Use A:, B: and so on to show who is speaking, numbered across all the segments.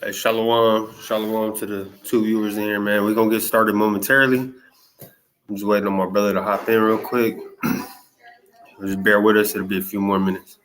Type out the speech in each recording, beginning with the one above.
A: Hey, shalom to the two viewers in here, man. We're gonna get started momentarily. I'm just waiting on my brother to hop in real quick. Just bear with us, it'll be a few more minutes.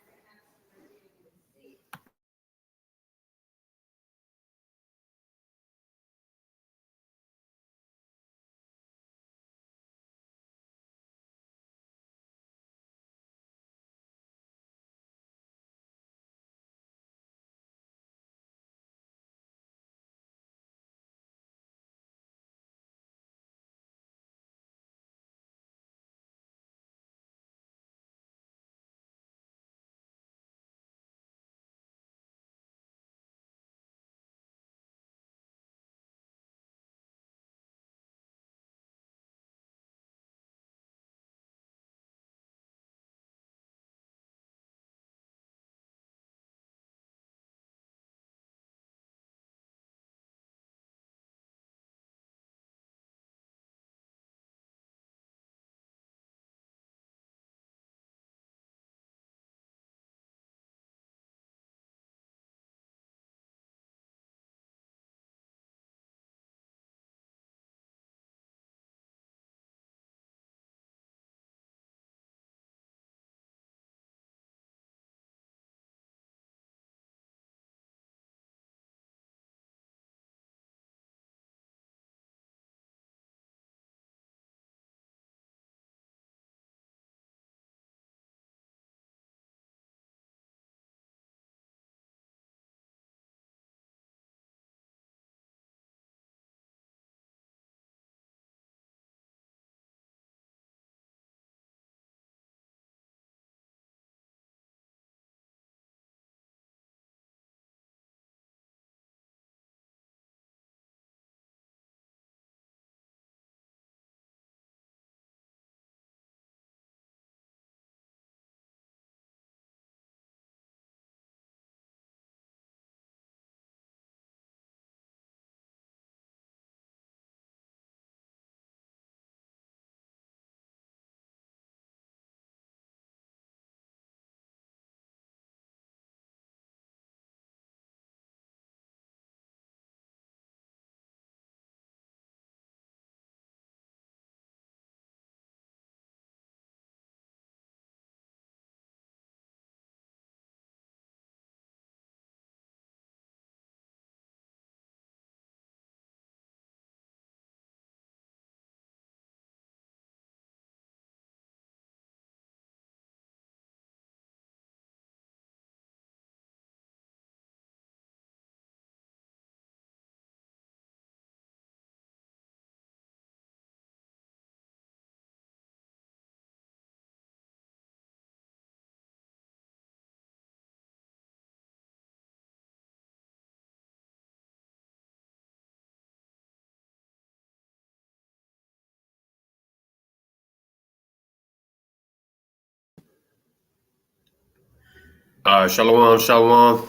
A: Shalom.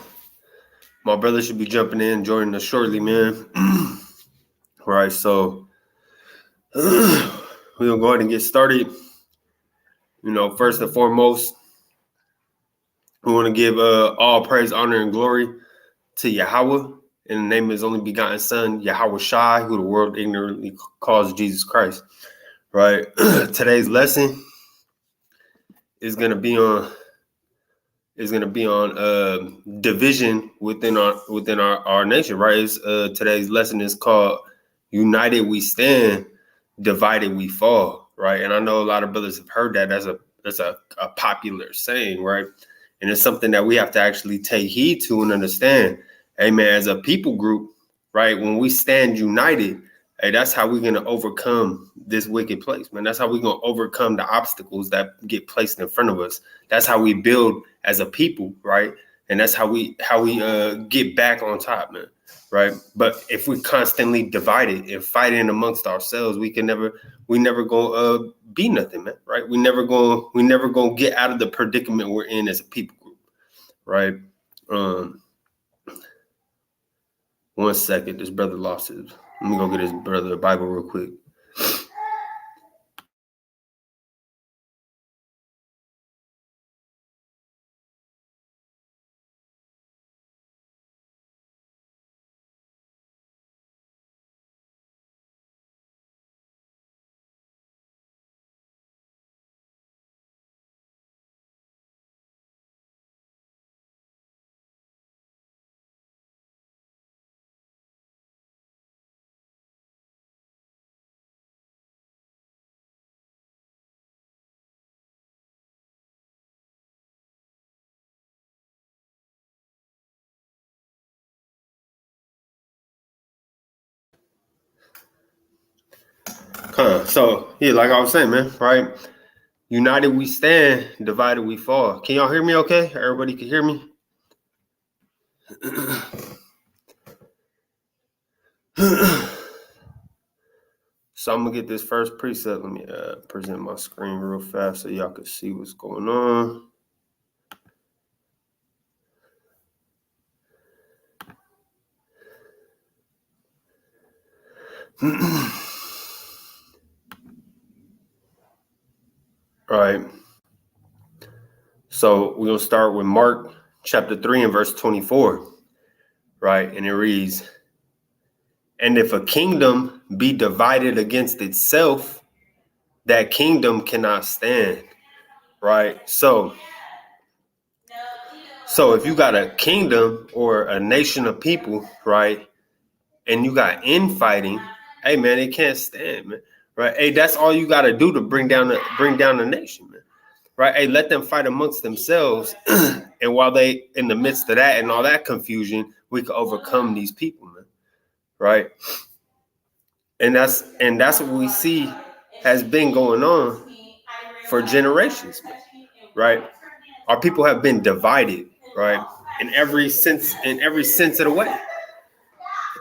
A: My brother should be jumping in, joining us shortly, man. All right, so we're gonna go ahead and get started. First and foremost, we want to give all praise, honor, and glory to Yahweh in the name of his only begotten son, Yahweh who the world ignorantly calls Jesus Christ. Right. Today's lesson is gonna be on division within our nation, right? Today's lesson is called "United We Stand, Divided We Fall," right? And I know a lot of brothers have heard that. That's a popular saying, right? And it's something that we have to actually take heed to and understand. Hey, man, as a people group, right? When we stand united, hey, that's how we're gonna overcome this wicked place, man. That's how we're gonna overcome the obstacles that get placed in front of us. That's how we build as a people, right? And that's how we get back on top, man, right? But if we're constantly divided and fighting amongst ourselves, we never gonna be nothing, man, right? We never gonna get out of the predicament we're in as a people group, right? One second, this brother lost his. Let me go get his brother a Bible real quick. So yeah, like I was saying, man, right? United we stand, divided we fall. Can y'all hear me okay? Everybody can hear me? So I'm gonna get this first preset. Let me present my screen real fast so y'all can see what's going on. All right. So we're gonna start with Mark chapter 3 and verse 24. Right, and it reads, "And if a kingdom be divided against itself, that kingdom cannot stand." Right. So if you got a kingdom or a nation of people, right, and you got infighting, hey man, it can't stand, man. Right. Hey, that's all you gotta do to bring down the nation, man. Right. Hey, let them fight amongst themselves. And while they in the midst of that and all that confusion, we can overcome these people, man. Right. And that's what we see has been going on for generations, man. Right. Our people have been divided, right? In every sense of the way,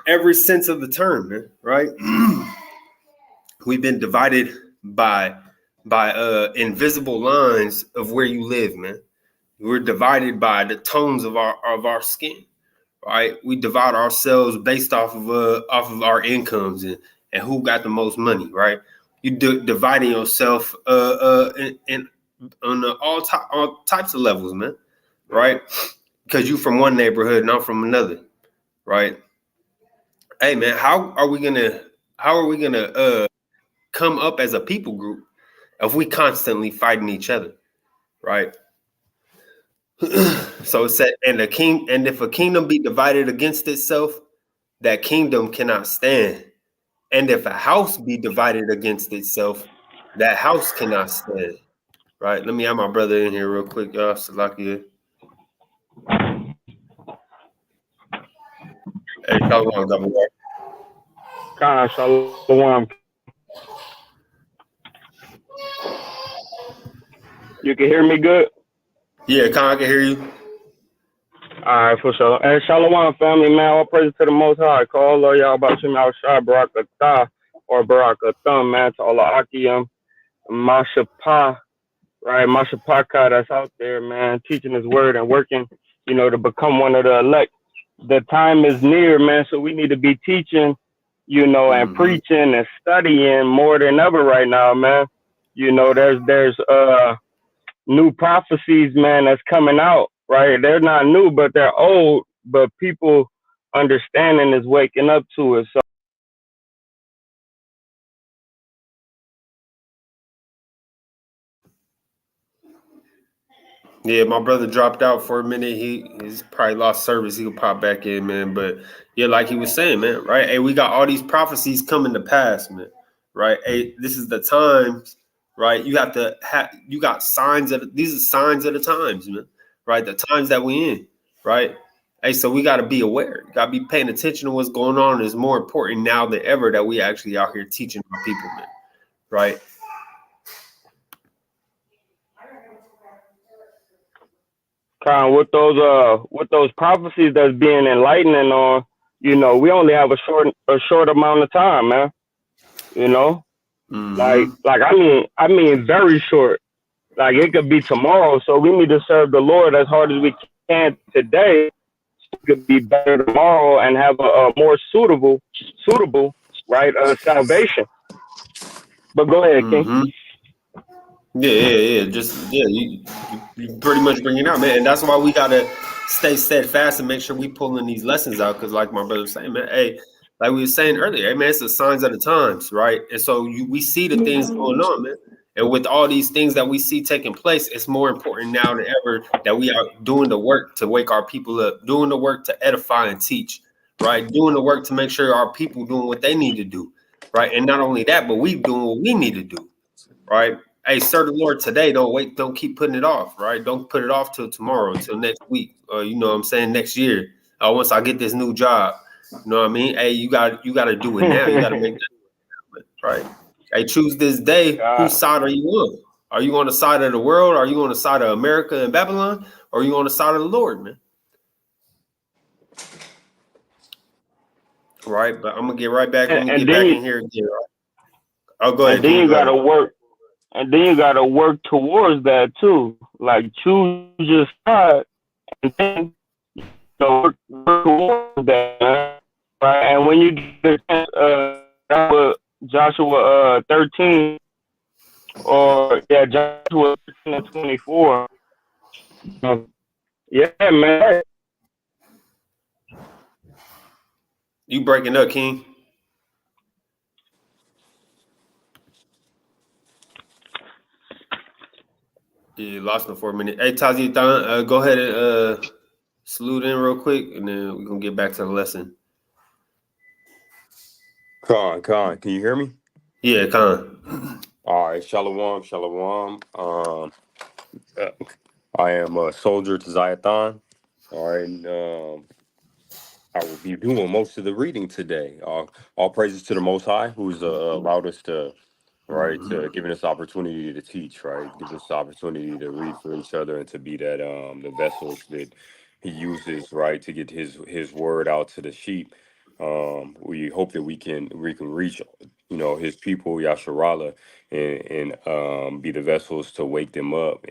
A: every sense of the term, man, right? We've been divided by invisible lines of where you live, man. We're divided by the tones of our skin, right? We divide ourselves based off of our incomes and who got the most money, right? You dividing yourself in on all types of levels, man, right? Because you from one neighborhood and I'm from another, right? Hey man, how are we gonna come up as a people group if we constantly fighting each other, right? So it said, and if a kingdom be divided against itself, that kingdom cannot stand. And if a house be divided against itself, that house cannot stand. Right? Let me have my brother in here real quick, y'all. Salakia. Hey, shalom, Governor.
B: Khan, Shalom. You can hear me good?
A: Yeah, Khan, I can hear you.
B: All right, for sure. Hey, Shalom, family, man. All praise to the Most High. Call all y'all about you, Shai Barakatah or Barakathum, man. To all the Akiyam, Mashapa, right? Mashapaka that's out there, man, teaching his word and working, to become one of the elect. The time is near, man, so we need to be teaching, and
A: Mm-hmm.
B: preaching and studying more than ever right now, man. There's new prophecies, man, that's coming out, right? They're not new, but they're old, but people understanding is waking up to it. So
A: Yeah, my brother dropped out for a minute. He's probably lost service. He'll pop back in, man. But yeah, like he was saying, man, right? Hey, we got all these prophecies coming to pass, man. Right? Hey, this is the times, right? You got signs of these are signs of the times, man. Right? The times that we in, right? Hey, so we gotta be aware. You gotta be paying attention to what's going on. It's more important now than ever that we actually out here teaching our people, man. Right?
B: kind of with those prophecies that's being enlightening on, we only have a short amount of time, man. You know, like
A: Mm-hmm.
B: like I mean very short. Like it could be tomorrow, so we need to serve the Lord as hard as we can today. So we could be better tomorrow and have a more suitable, right, salvation. But go ahead, King.
A: Mm-hmm. Yeah. Just you pretty much bring it out, man. And that's why we gotta stay steadfast and make sure we pulling these lessons out. Cause like my brother was saying, man, hey, like we were saying earlier, hey man, it's the signs of the times, right? And so we see the things going on, man. And with all these things that we see taking place, it's more important now than ever that we are doing the work to wake our people up, doing the work to edify and teach, right? Doing the work to make sure our people doing what they need to do, right? And not only that, but we doing what we need to do, right? Hey, serve the Lord today. Don't wait. Don't keep putting it off, right? Don't put it off till tomorrow, till next week, or you know what I'm saying, next year. Once I get this new job, you know what I mean? Hey, you got to do it now. You got to make that right. Hey, choose this day. Whose
B: God.
A: side are you on? Are you on the side of the world? Are you on the side of America and Babylon? Or are you on the side of the Lord, man? Right, but I'm gonna get right back. Let me
B: And
A: get
B: then
A: back
B: you
A: in here again. Oh, go
B: and
A: ahead,
B: then
A: King.
B: you
A: Go
B: gotta
A: ahead.
B: work and then you gotta work towards that too. Like choose your side and then work towards that, man. Right. And when you get Joshua 13 or Joshua 13 and 24. Yeah, man.
A: You breaking up, King? Yeah, lost him for a minute. Hey, Tazi, go ahead and salute in real quick, and then we're gonna get back to the lesson.
C: Con, can you hear me?
A: Yeah, Khan.
C: All right, shalom, shalom. Uh, I am a soldier to Zayathan. All right, and, I will be doing most of the reading today. All praises to the Most High, who's allowed us to, right, giving us the opportunity to teach, right, giving us the opportunity to read for each other and to be that the vessels that He uses, right, to get His word out to the sheep. We hope that we can reach, His people, Yasharahla, and be the vessels to wake them up,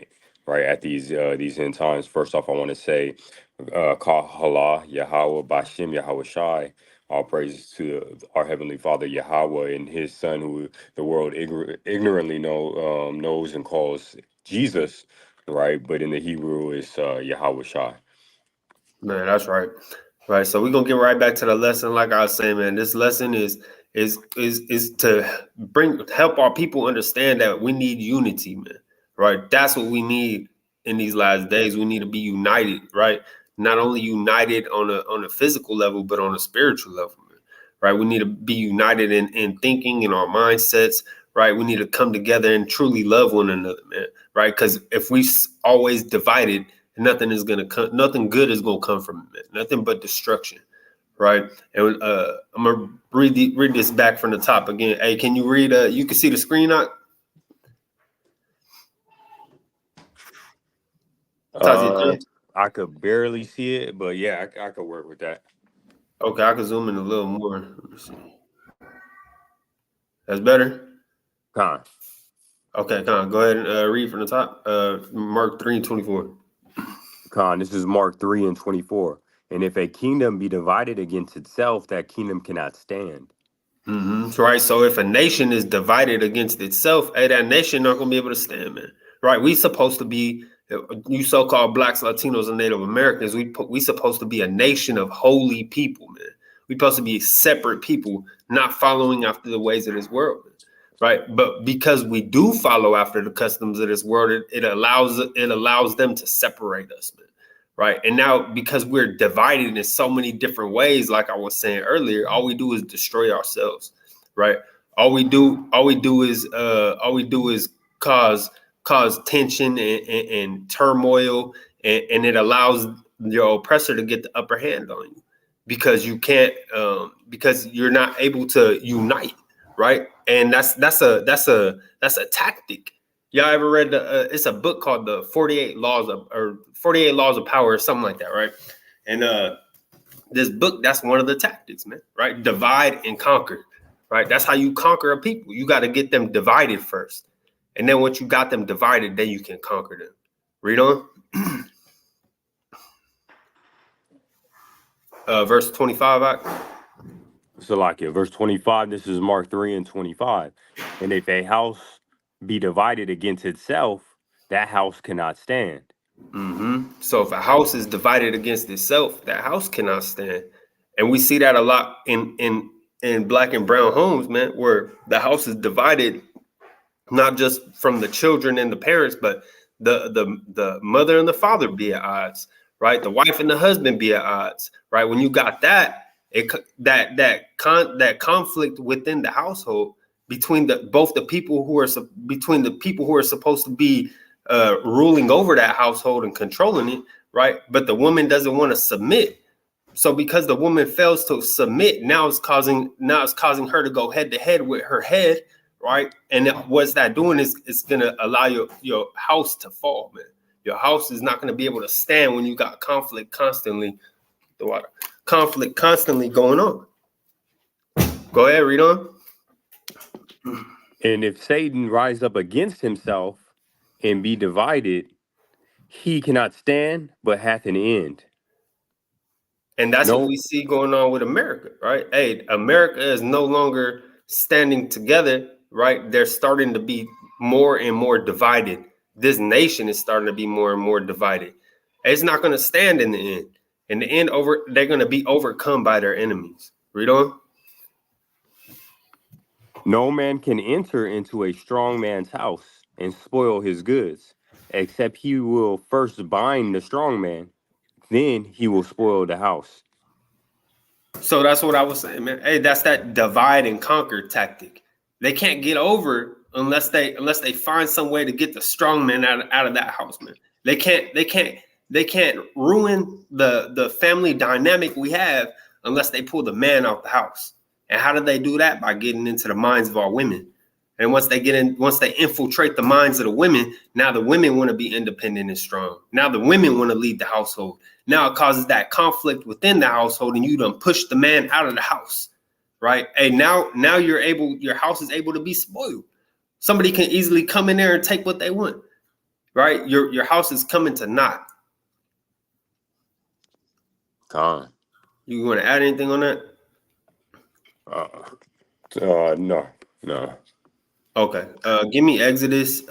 C: right, at these end times. First off, I want to say, Kahala, Yahweh, Bashem, Yahweh Shai. All praises to our Heavenly Father Yahweh and His Son, who the world ignorantly knows and calls Jesus, right? But in the Hebrew, it's Yahweh Shai.
A: Man, that's right. Right. So we're gonna get right back to the lesson. Like I was saying, man, this lesson is to help our people understand that we need unity, man. Right. That's what we need in these last days. We need to be united, right? Not only united on a physical level, but on a spiritual level, man. Right. We need to be united in thinking in our mindsets, right? We need to come together and truly love one another, man. Right. Because if we always divided, nothing is gonna come. Nothing good is gonna come from it. Nothing but destruction, right? And I'm gonna read this back from the top again. Hey, can you read? You can see the screen, not Tazi.
C: Uh, I could barely see it, but yeah, I could work with that.
A: Okay, I can zoom in a little more. Let me see. That's better.
C: Con.
A: Okay, come on. Go ahead and read from the top. Mark 3:24.
C: This is Mark 3 and 24. And if a kingdom be divided against itself, that kingdom cannot stand.
A: So, right. So if a nation is divided against itself, hey, that nation not gonna be able to stand, man. Right. We supposed to be you so-called blacks, Latinos, and Native Americans. We supposed to be a nation of holy people, man. We supposed to be separate people, not following after the ways of this world, man. Right. But because we do follow after the customs of this world, it allows them to separate us, man. Right. And now because we're divided in so many different ways, like I was saying earlier, all we do is destroy ourselves. Right. All we do is cause tension and turmoil, and it allows your oppressor to get the upper hand on you because you can't because you're not able to unite, right? And that's a tactic. Y'all ever read it's a book called the 48 Laws of Power or something like that, right? And this book, that's one of the tactics, man, right? Divide and conquer, right? That's how you conquer a people. You got to get them divided first. And then once you got them divided, then you can conquer them. Read on. Verse 25.
C: Salakia, verse 25, this is Mark 3 and 25. And if a house be divided against itself, that house cannot stand.
A: So if a house is divided against itself, that house cannot stand. And we see that a lot in black and brown homes, man, where the house is divided not just from the children and the parents, but the mother and the father be at odds, right? The wife and the husband be at odds, right? When you got that, that conflict within the household between the people who are between the people who are supposed to be ruling over that household and controlling it, right? But the woman doesn't want to submit. So because the woman fails to submit, now it's causing her to go head to head with her head, right? And what's that doing is it's gonna allow your house to fall, man. Your house is not gonna be able to stand when you got conflict constantly. The water, conflict constantly going on. Go ahead, read on.
C: And if Satan rise up against himself and be divided, he cannot stand, but hath an end.
A: And that's what
C: No,
A: we see going on with America, right? Hey, America is no longer standing together, right? They're starting to be more and more divided. This nation is starting to be more and more divided. It's not going to stand in the end. In the end, they're going to be overcome by their enemies. Read on.
C: no man can enter into a strong man's house and spoil his goods, except he will first bind the strong man, then he will spoil the house.
A: So that's what I was saying, man. Hey, that's that divide and conquer tactic. They can't get over unless they find some way to get the strong man out of that house, man. They can't ruin the family dynamic we have unless they pull the man out the house. And how do they do that? By getting into the minds of our women. And once they infiltrate the minds of the women, now the women want to be independent and strong. Now the women want to lead the household. Now it causes that conflict within the household, and you done push the man out of the house, right? Hey, now your house is able to be spoiled. Somebody can easily come in there and take what they want, right? Your house is coming to naught. You want to add anything on that?
C: No.
A: Okay. Give me Exodus.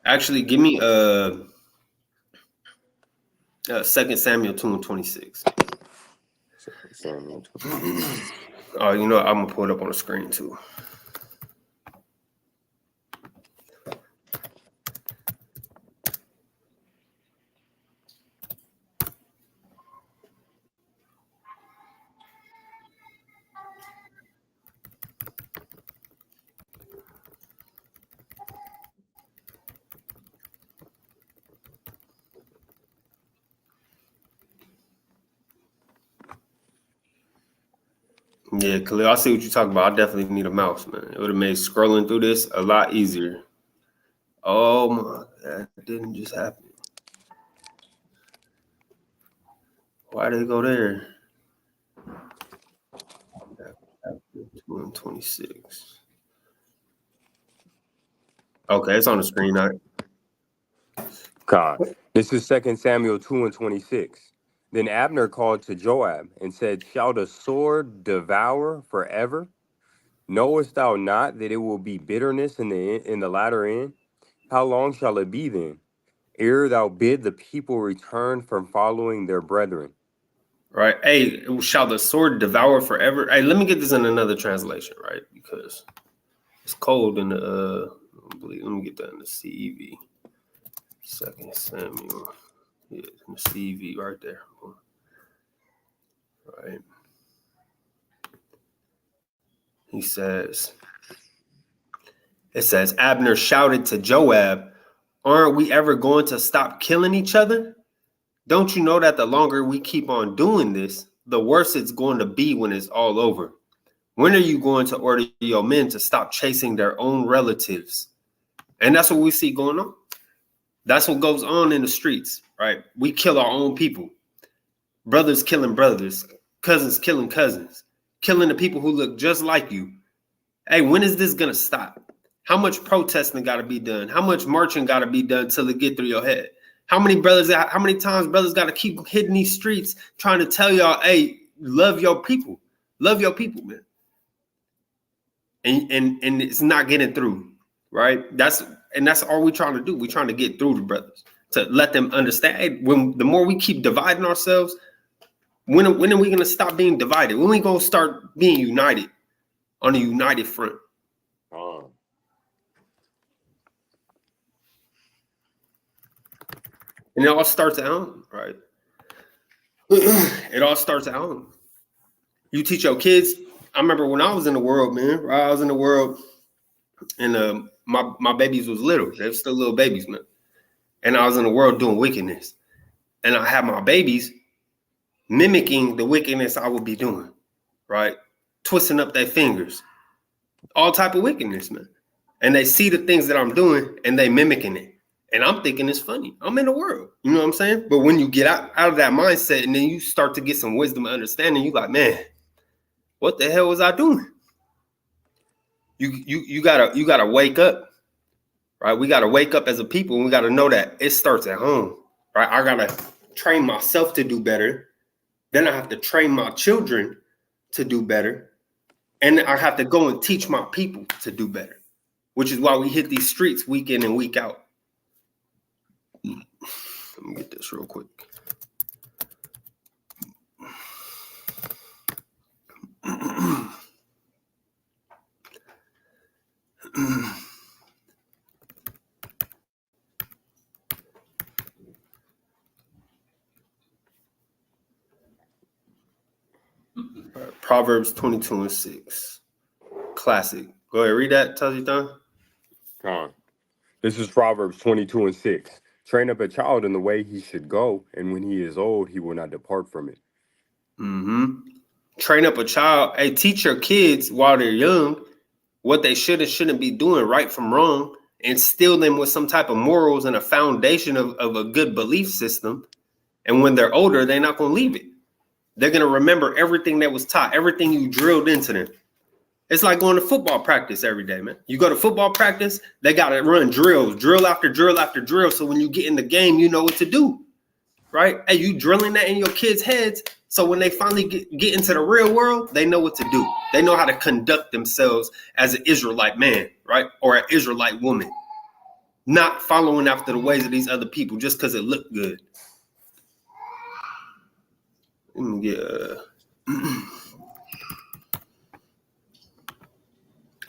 A: Actually, give me 2 Samuel 2:26. Oh, you know, I'm gonna pull it up on the screen too. Yeah, Khalil, I see what you're talking about. I definitely need a mouse, man. It would have made scrolling through this a lot easier. Oh my, that didn't just happen. Why did it go there? 2:26. Okay, it's on the screen now.
C: God. This is 2 Samuel 2:26. Then Abner called to Joab and said, shall the sword devour forever? Knowest thou not that it will be bitterness in the latter end? How long shall it be then, ere thou bid the people return from following their brethren?
A: Right. Hey, shall the sword devour forever? Hey, let me get this in another translation, right? Because it's cold in the let me get that in the CEV. 2 Samuel. Yeah, in the CEV right there. Right. It says, Abner shouted to Joab, aren't we ever going to stop killing each other? Don't you know that the longer we keep on doing this, the worse it's going to be when it's all over? When are you going to order your men to stop chasing their own relatives? And that's what we see going on. That's what goes on in the streets, right? We kill our own people. Brothers killing brothers, cousins killing cousins, killing the people who look just like you. Hey, when is this gonna stop? How much protesting got to be done? How much marching got to be done till it get through your head? How many times brothers got to keep hitting these streets trying to tell y'all, hey, love your people, man. And it's not getting through, right? That's all we're trying to do. We're trying to get through to brothers to let them understand. Hey, when the more we keep dividing ourselves, when are we gonna stop being divided? When are we gonna start being united on a united front? And it all starts at home, right? It all starts at home. You teach your kids. I remember when I was in the world, man. Right? I was in the world, and my babies was little. They were still little babies, man. And I was in the world doing wickedness, and I had my babies mimicking the wickedness I would be doing, right? Twisting up their fingers, all type of wickedness, man. And they see the things that I'm doing and they mimicking it. And I'm thinking it's funny. I'm in the world. You know what I'm saying? But when you get out of that mindset and then you start to get some wisdom and understanding, you like, man, what the hell was I doing? You gotta wake up, right? We gotta wake up as a people, and we gotta know that it starts at home, right? I gotta train myself to do better. Then I have to train my children to do better. And I have to go and teach my people to do better, which is why we hit these streets week in and week out. Let me get this real quick. Proverbs 22:6. Classic. Go ahead, read that, Tazithan.
C: This is Proverbs 22:6. Train up a child in the way he should go, and when he is old, he will not depart from it.
A: Train up a child. Hey, teach your kids while they're young what they should and shouldn't be doing, right from wrong, instill them with some type of morals and a foundation of a good belief system. And when they're older, they're not going to leave it. They're going to remember everything that was taught, everything you drilled into them. It's like going to football practice every day, man. You go to football practice, they got to run drills, drill after drill after drill. So when you get in the game, you know what to do, right? Hey, you drilling that in your kids' heads. So when they finally get into the real world, they know what to do. They know how to conduct themselves as an Israelite man, right? Or an Israelite woman. Not following after the ways of these other people just because it looked good. Let me get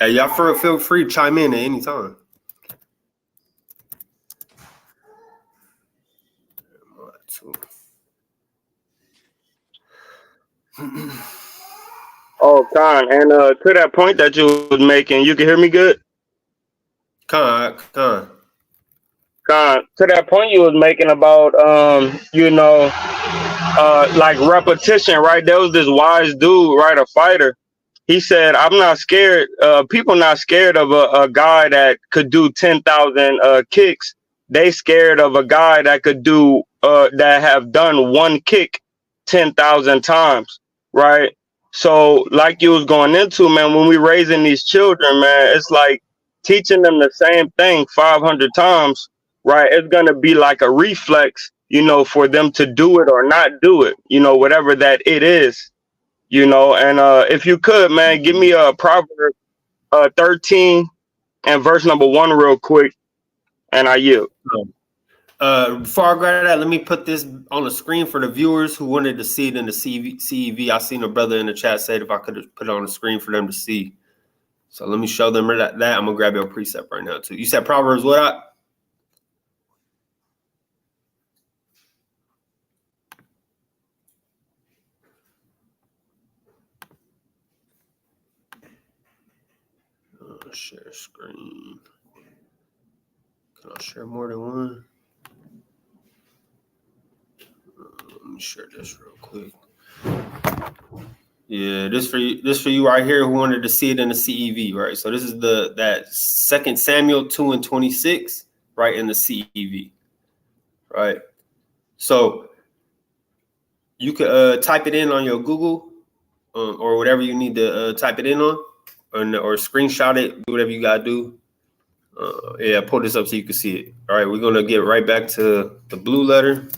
A: hey, y'all feel free to chime in at any time.
B: Oh, Khan, and to that point that you was making, you can hear me good?
A: Con.
B: Khan, to that point you was making about, like repetition, right? There was this wise dude, right, a fighter. He said, "I'm not scared. People not scared of a guy that could do 10,000 kicks. They scared of a guy that could do that have done one kick 10,000 times, right?" So, like you was going into, man, when we raising these children, man, it's like teaching them the same thing 500 times, right? It's gonna be like a reflex, for them to do it or not do it, whatever that it is, and if you could, man, give me a Proverbs 13 and verse number 1 real quick, and I yield.
A: Before I grab that, let me put this on the screen for the viewers who wanted to see it in the CEV. I seen a brother in the chat said if I could put it on the screen for them to see. So let me show them that. I'm gonna grab your precept right now too. You said Proverbs what? Share screen. Can I share more than one? Let me share this real quick. Yeah, this for you right here who wanted to see it in the CEV, right? So this is that 2 Samuel 2:26, right, in the CEV, right? So you could type it in on your Google or whatever you need to type it in on, or screenshot it, do whatever you gotta do. Yeah, pull this up so you can see it. All right, we're gonna get right back to the blue letter.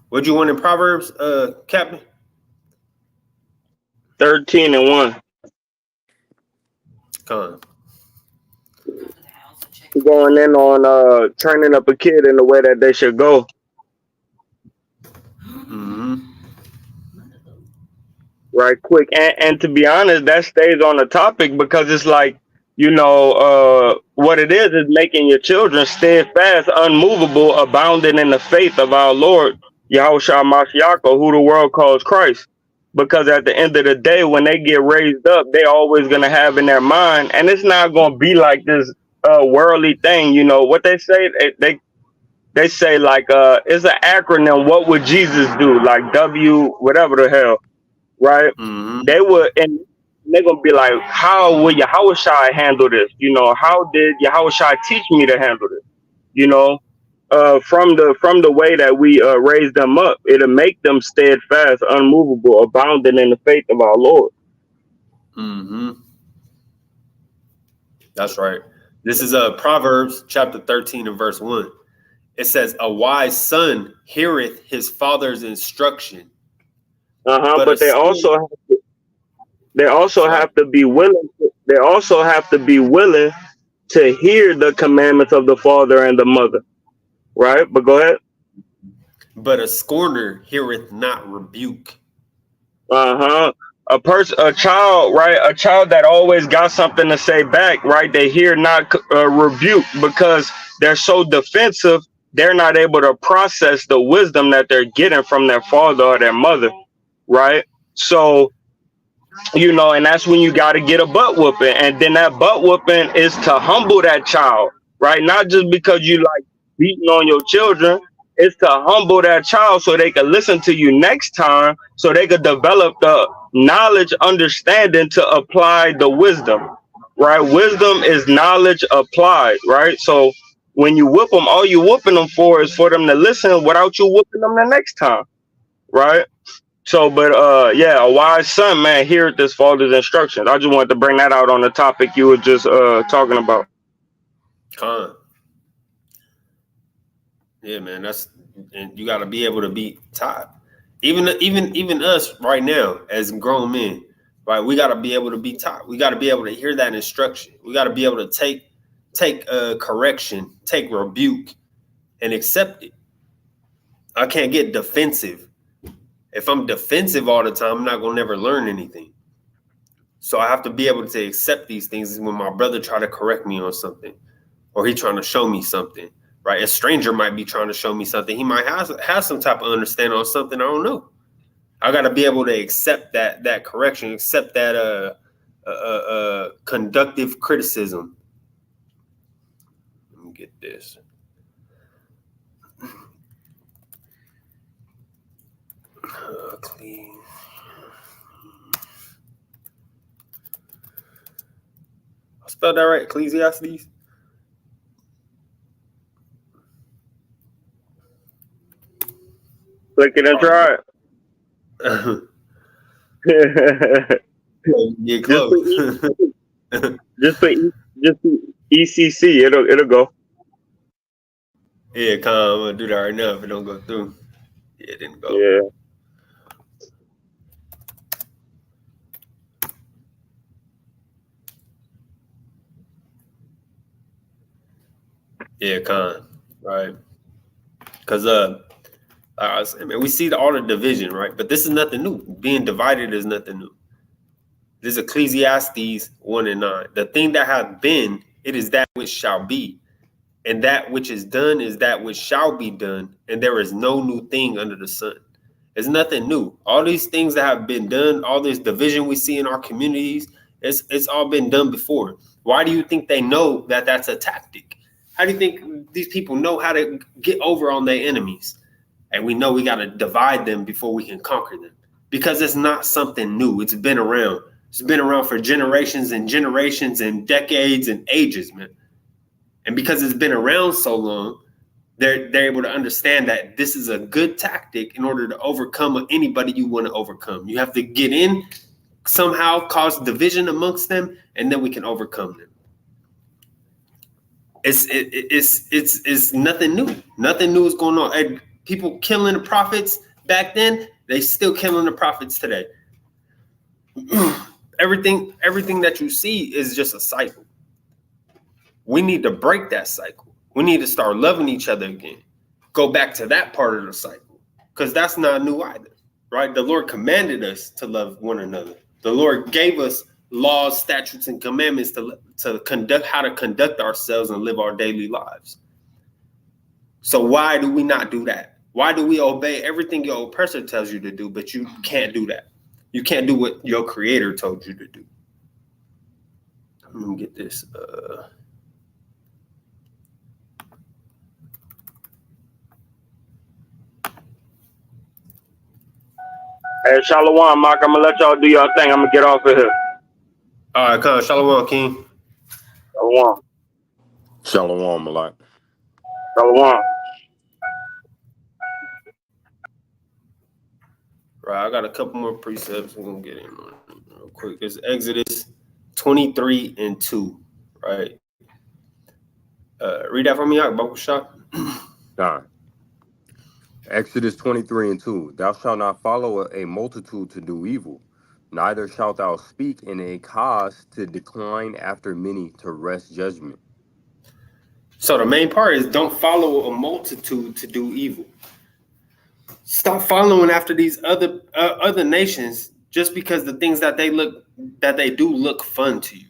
A: What'd you want in Proverbs, Captain?
B: 13 and 1.
A: Con.
B: Going in on training up a kid in the way that they should go. Right, quick, and to be honest, that stays on the topic because it's like, what it is making your children steadfast, unmovable, abounding in the faith of our Lord Yahushua Mashiach, who the world calls Christ. Because at the end of the day, when they get raised up, they always gonna have in their mind, and it's not gonna be like this worldly thing. What they say, they say like it's an acronym. What would Jesus do? Like W, whatever the hell, right?
A: Mm-hmm.
B: They would, and they're gonna be like, how will Yahushua handle this? You know, how did Yahushua teach me to handle this? You know, from the way that we raise them up, it'll make them steadfast, unmovable, abounding in the faith of our Lord.
A: Mm-hmm. That's right. This is Proverbs chapter 13 and verse 1. It says, "A wise son heareth his father's instruction, but a
B: But they
A: school."
B: also they
A: That's
B: also
A: right.
B: have to be willing. They also have to be willing to hear the commandments of the father and the mother. Right? But go ahead.
A: But a scorner heareth not rebuke.
B: Uh-huh. A child, right? A child that always got something to say back, right? They hear not rebuke because they're so defensive. They're not able to process the wisdom that they're getting from their father or their mother, right? So, and that's when you got to get a butt whooping, and then that butt whooping is to humble that child, right? Not just because you like beating on your children. It's to humble that child so they can listen to you next time, so they could develop the knowledge, understanding to apply the wisdom, right? Wisdom is knowledge applied, right? So when you whip them, all you whooping them for is for them to listen without you whooping them the next time, right? So, but yeah, a wise son, man, heareth his father's instructions. I just wanted to bring that out on the topic you were just talking about.
A: Con. Yeah, man. And you got to be able to be taught. Even us right now as grown men, right? We got to be able to be taught. We got to be able to hear that instruction. We got to be able to take correction, take rebuke, and accept it. I can't get defensive. If I'm defensive all the time, I'm not gonna never learn anything. So I have to be able to accept these things when my brother try to correct me on something, or he trying to show me something. Right? A stranger might be trying to show me something. He might have some type of understanding on something I don't know. I got to be able to accept that correction, accept that conductive criticism. Let me get this. Clean. I spelled that right. Ecclesiastes.
B: Click it and try it.
A: Get
B: just
A: close.
B: put E- just put E- just put ECC. It'll go.
A: Yeah, come on, I'm gonna do that right now if it don't go through. Yeah, it didn't go.
B: Yeah.
A: Yeah, con. Right. Because I mean, we see all the division, right? But this is nothing new. Being divided is nothing new. This is Ecclesiastes 1 and 9. The thing that hath been, it is that which shall be. And that which is done is that which shall be done. And there is no new thing under the sun. It's nothing new. All these things that have been done, all this division we see in our communities, it's all been done before. Why do you think they know that that's a tactic? How do you think these people know how to get over on their enemies? And we know we got to divide them before we can conquer them, because it's not something new. It's been around. It's been around for generations and generations and decades and ages, man. And because it's been around so long, they're able to understand that this is a good tactic in order to overcome anybody you want to overcome. You have to get in, somehow cause division amongst them, and then we can overcome them. It's nothing new. Nothing new is going on. And people killing the prophets back then, they still killing the prophets today. Everything that you see is just a cycle. We need to break that cycle. We need to start loving each other again. Go back to that part of the cycle, because that's not new either, right? The Lord commanded us to love one another. The Lord gave us laws, statutes, and commandments to conduct how to conduct ourselves and live our daily lives. So why do we not do that? Why do we obey everything your oppressor tells you to do, but you can't do that? You can't do what your creator told you to do. Let me get this.
B: Hey, Shalom, Mark. I'm gonna let y'all do your thing. I'm gonna get off of here.
A: All right, come on, Shalom, King.
B: Shalom.
C: Shalom, Malak.
B: Shalom.
A: Right, I got a couple more precepts. We're gonna get in on it real quick. It's Exodus 23 and 2. Right. Read that for me out, Baruch Shah.
C: God. Exodus 23 and 2. Thou shalt not follow a multitude to do evil, neither shalt thou speak in a cause to decline after many to wrest judgment.
A: So the main part is don't follow a multitude to do evil. Stop following after these other nations just because the things that they do look fun to you.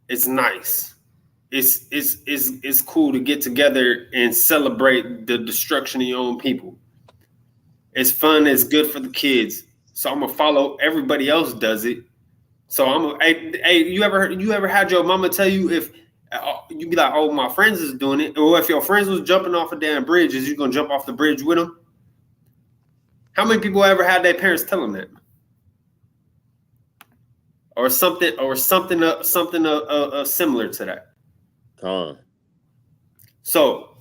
A: It's nice. It's cool to get together and celebrate the destruction of your own people. It's fun. It's good for the kids. So I'm gonna follow everybody else does it. So hey, you ever had your mama tell you if you be like, oh, my friends is doing it, or if your friends was jumping off a damn bridge, is you gonna jump off the bridge with them? How many people ever had their parents tell them that, or something similar to that?
C: Con.
A: So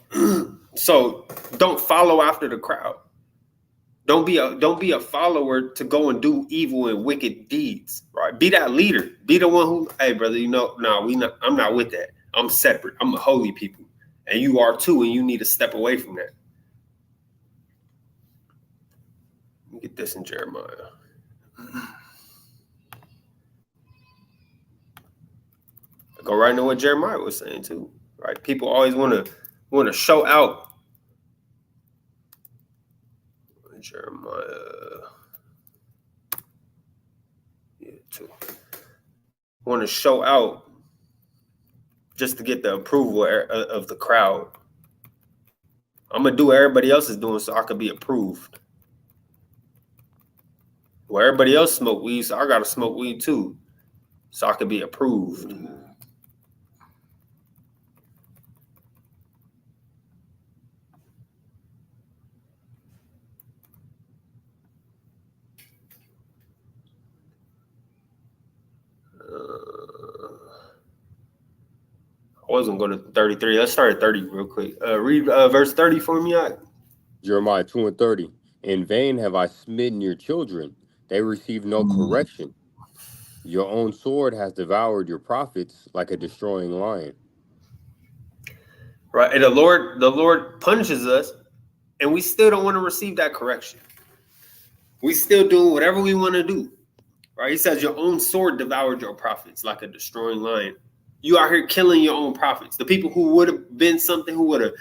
A: so don't follow after the crowd. Don't be a follower to go and do evil and wicked deeds, right? Be that leader. Be the one who, hey, brother, I'm not with that. I'm separate. I'm a holy people. And you are too, and you need to step away from that. Let me get this in Jeremiah. Go right into what Jeremiah was saying too, right? People always want to show out. Jeremiah, yeah, too. Want to show out just to get the approval of the crowd. I'm gonna do what everybody else is doing so I could be approved. Well, everybody else smoke weed, so I gotta smoke weed too, so I could be approved. I wasn't going to 33. Let's start at 30 real quick. Read verse 30 for me.
C: Jeremiah 2 and 30. In vain have I smitten your children. They receive no correction. Your own sword has devoured your prophets like a destroying lion.
A: Right, and the Lord punishes us, and we still don't want to receive that correction. We still doing whatever we want to do. Right? He says, your own sword devoured your prophets like a destroying lion. You are here killing your own prophets. The people who would have been something, who would have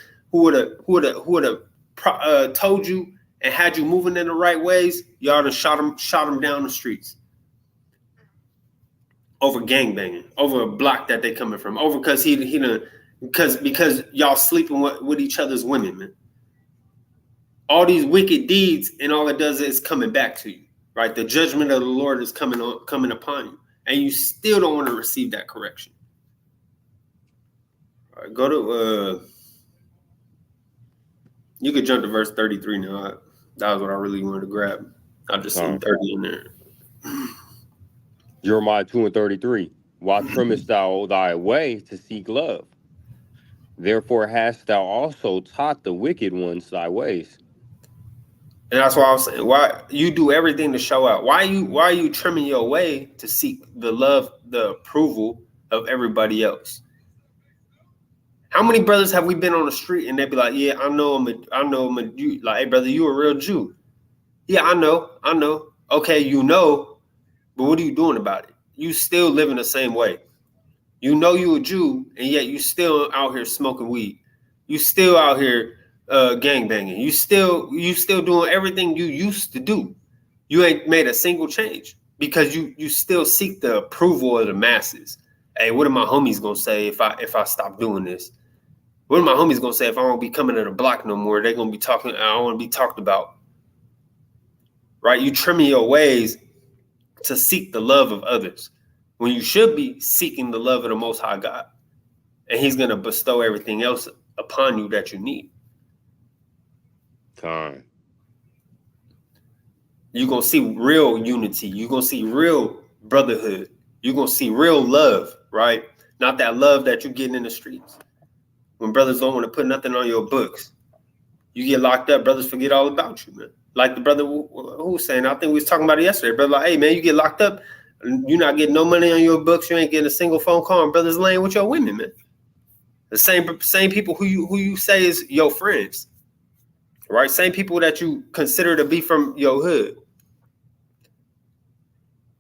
A: told you and had you moving in the right ways, y'all done shot them down the streets over gangbanging, over a block that they coming from, over because because y'all sleeping with each other's women, man. All these wicked deeds, and all it does is coming back to you, right? The judgment of the Lord is coming upon you, and you still don't want to receive that correction. All right, go to you could jump to verse 33 now. That was what I really wanted to grab. I just seen 30 in there.
C: Jeremiah 2 and 33. Why trimmest thou thy way to seek love? Therefore hast thou also taught the wicked ones thy ways.
A: And that's why I was saying, why you do everything to show out. Why are you trimming your way to seek the love, the approval of everybody else? How many brothers have we been on the street and they be like, yeah, I know I'm a Jew. Like, hey brother, you a real Jew. Yeah, I know. Okay, you know, but what are you doing about it? You still living the same way. You know you a Jew, and yet you still out here smoking weed. You still out here gang banging. You still doing everything you used to do. You ain't made a single change because you still seek the approval of the masses. Hey, what are my homies gonna say if I stop doing this? What are my homies gonna say if I don't be coming to the block no more? They're gonna be talking. I don't want to be talked about. Right? You trimming your ways to seek the love of others when you should be seeking the love of the Most High God, and He's gonna bestow everything else upon you that you need.
C: Time.
A: You're going to see real unity. You're going to see real brotherhood. You're going to see real love, right? Not that love that you're getting in the streets. When brothers don't want to put nothing on your books. You get locked up, brothers forget all about you, man. Like the brother who was saying, I think we was talking about it yesterday. Brother, like, hey, man, you get locked up, you're not getting no money on your books. You ain't getting a single phone call, and brothers laying with your women, man. The same people who you say is your friends, right? Same people that you consider to be from your hood.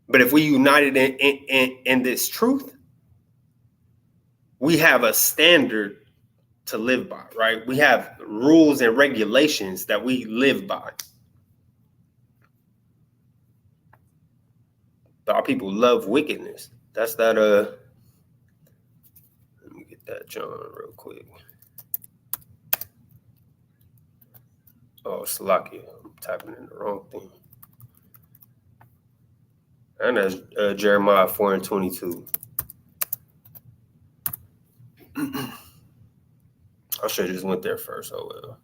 A: But if we united in this truth, we have a standard to live by, right? We have rules and regulations that we live by. But our people love wickedness. That's that. Let me get that John real quick. Oh, Salakia. I'm typing in the wrong thing. And that's Jeremiah 4:22. I should have just went there first. Oh well.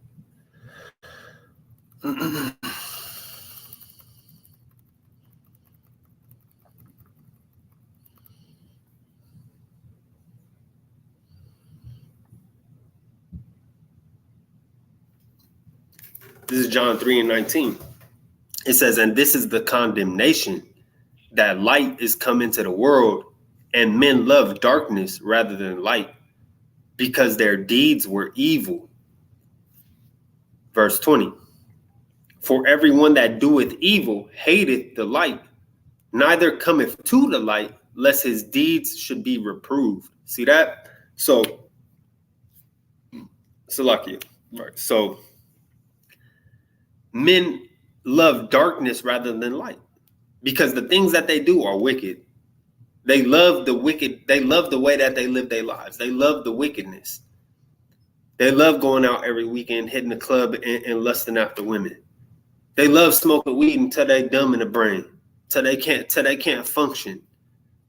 A: This is John 3:19. It says, and this is the condemnation, that light is come into the world, and men love darkness rather than light, because their deeds were evil. Verse 20. For everyone that doeth evil hateth the light, neither cometh to the light, lest his deeds should be reproved. See that? So lucky. Right. So men love darkness rather than light, because the things that they do are wicked. They love the wicked. They love the way that they live their lives. They love the wickedness. They love going out every weekend, hitting the club and lusting after women. They love smoking weed until they dumb in the brain, till they can't function.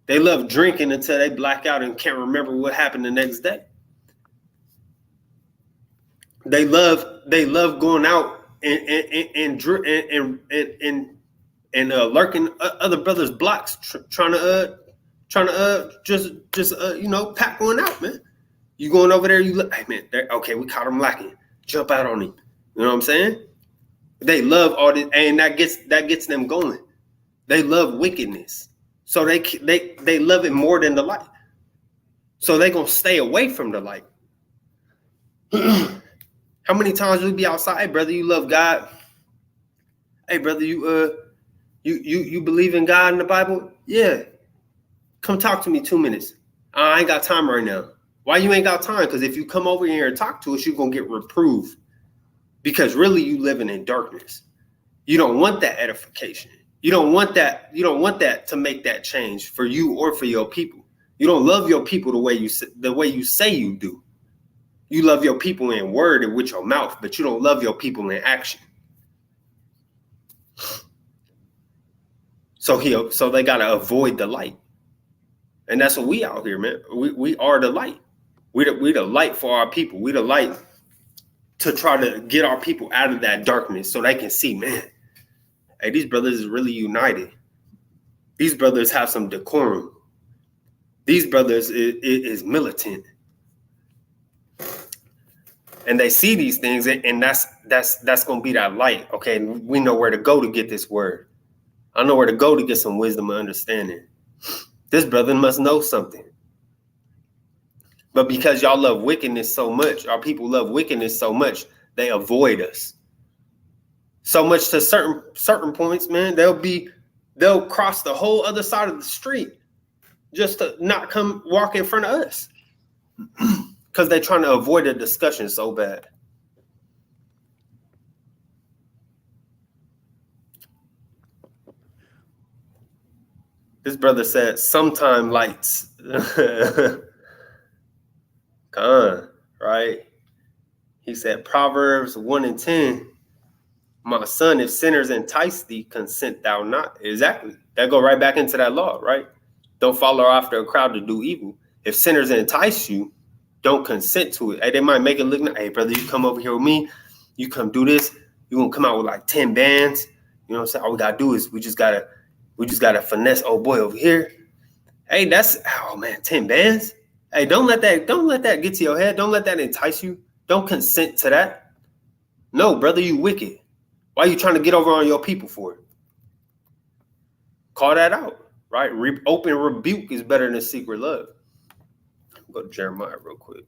A: They love drinking until they black out and can't remember what happened the next day. They love going out and lurking other brothers' blocks, trying to just pack one out, man. You going over there, you look, hey man, okay, we caught him lacking. Jump out on him. You know what I'm saying? They love all this, and that gets them going. They love wickedness, so they love it more than the light. So they gonna stay away from the light. How many times we be outside, hey brother, you love God? Hey brother, you believe in God in the Bible? Yeah. Come talk to me 2 minutes. I ain't got time right now. Why you ain't got time? Because if you come over here and talk to us, you're gonna get reproved. Because really you living in darkness. You don't want that edification. You don't want that to make that change for you or for your people. You don't love your people the way you say you do. You love your people in word and with your mouth, but you don't love your people in action. So they gotta avoid the light. And that's what we out here, man. We are the light. We the light for our people. We the light to try to get our people out of that darkness so they can see, man, hey, these brothers is really united. These brothers have some decorum. These brothers is militant. And they see these things, and that's gonna be that light. Okay, we know where to go to get this word. I know where to go to get some wisdom and understanding. This brother must know something. But because y'all love wickedness so much, our people love wickedness so much, they avoid us. So much to certain points, man, they'll cross the whole other side of the street just to not come walk in front of us. Because they're trying to avoid a discussion so bad. This brother said, sometime lights. Right? He said, Proverbs 1:10, my son, if sinners entice thee, consent thou not. Exactly. That go right back into that law, right? Don't follow after a crowd to do evil. If sinners entice you, don't consent to it. Hey, they might make it look, hey, brother, you come over here with me, you come do this, you're going to come out with like 10 bands. You You know what I'm saying? All we gotta do is we just gotta finesse old boy over here. Hey, that's, oh man, 10 bands. Hey, don't let that get to your head. Don't let that entice you. Don't consent to that. No, brother, you wicked. Why are you trying to get over on your people for it? Call that out, right? Open rebuke is better than secret love. Go to Jeremiah real quick.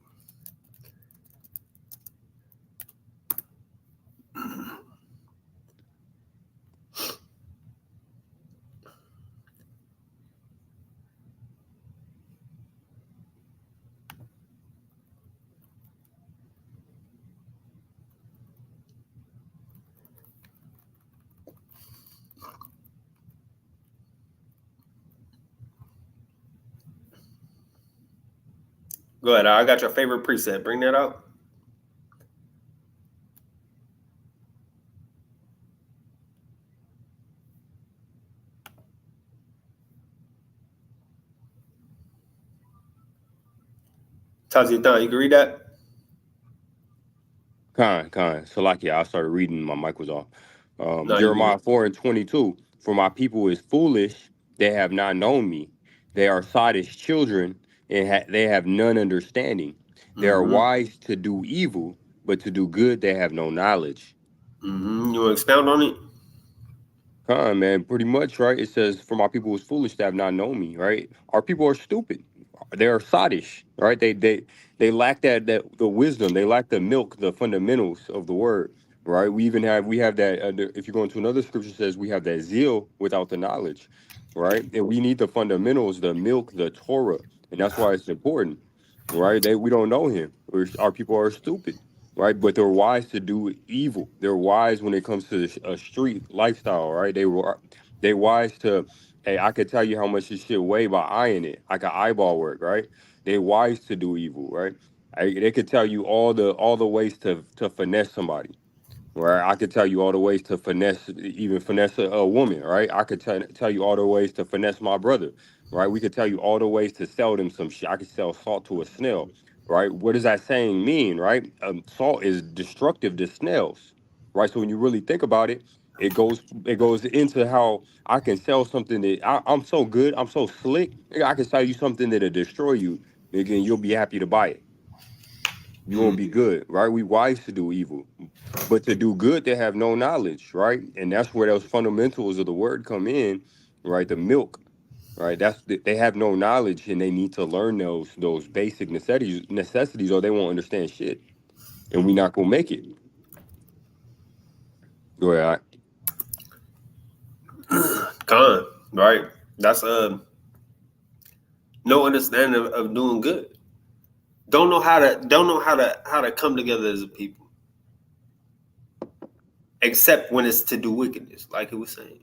A: Go ahead. I got your favorite preset. Bring that out. Tazi Don, you can read that?
C: Kind. So like, yeah, I started reading. My mic was off.
A: No, you
C: Jeremiah
A: good.
C: 4:22. For my people is foolish; they have not known me. They are sottish children, and they have none understanding. They are
A: Mm-hmm.
C: wise to do evil, but to do good they have no knowledge.
A: Mm-hmm. You want to expound on it?
C: Man, pretty much, right? It says, "For my people is foolish; they have not known me." Right? Our people are stupid. They are sottish, right? They lack that the wisdom. They lack the milk, the fundamentals of the word, right? We have that. If you go into another scripture, it says we have that zeal without the knowledge, right? And we need the fundamentals, the milk, the Torah, and that's why it's important, right? We don't know Him. Our people are stupid, right? But they're wise to do evil. They're wise when it comes to a street lifestyle, right? They wise to, hey, I could tell you how much this shit weigh by eyeing it. I can eyeball work, right? They wise to do evil, right? They could tell you all the ways to finesse somebody. Right, I could tell you all the ways to finesse, even finesse a woman. Right, I could tell you all the ways to finesse my brother. Right, we could tell you all the ways to sell them some shit. I could sell salt to a snail. Right, what does that saying mean? Right, salt is destructive to snails. Right, so when you really think about it, it goes into how I can sell something that I'm so good, I'm so slick. Nigga, I can sell you something that'll destroy you. Again, you'll be happy to buy it. You won't be good, right? We wise to do evil, but to do good, they have no knowledge, right? And that's where those fundamentals of the word come in, right? The milk, right? They have no knowledge, and they need to learn those basic necessities, or they won't understand shit, and we not gonna make it. Go ahead.
A: Con, right? That's no understanding of doing good. Don't know how to come together as a people, except when it's to do wickedness, like he was saying.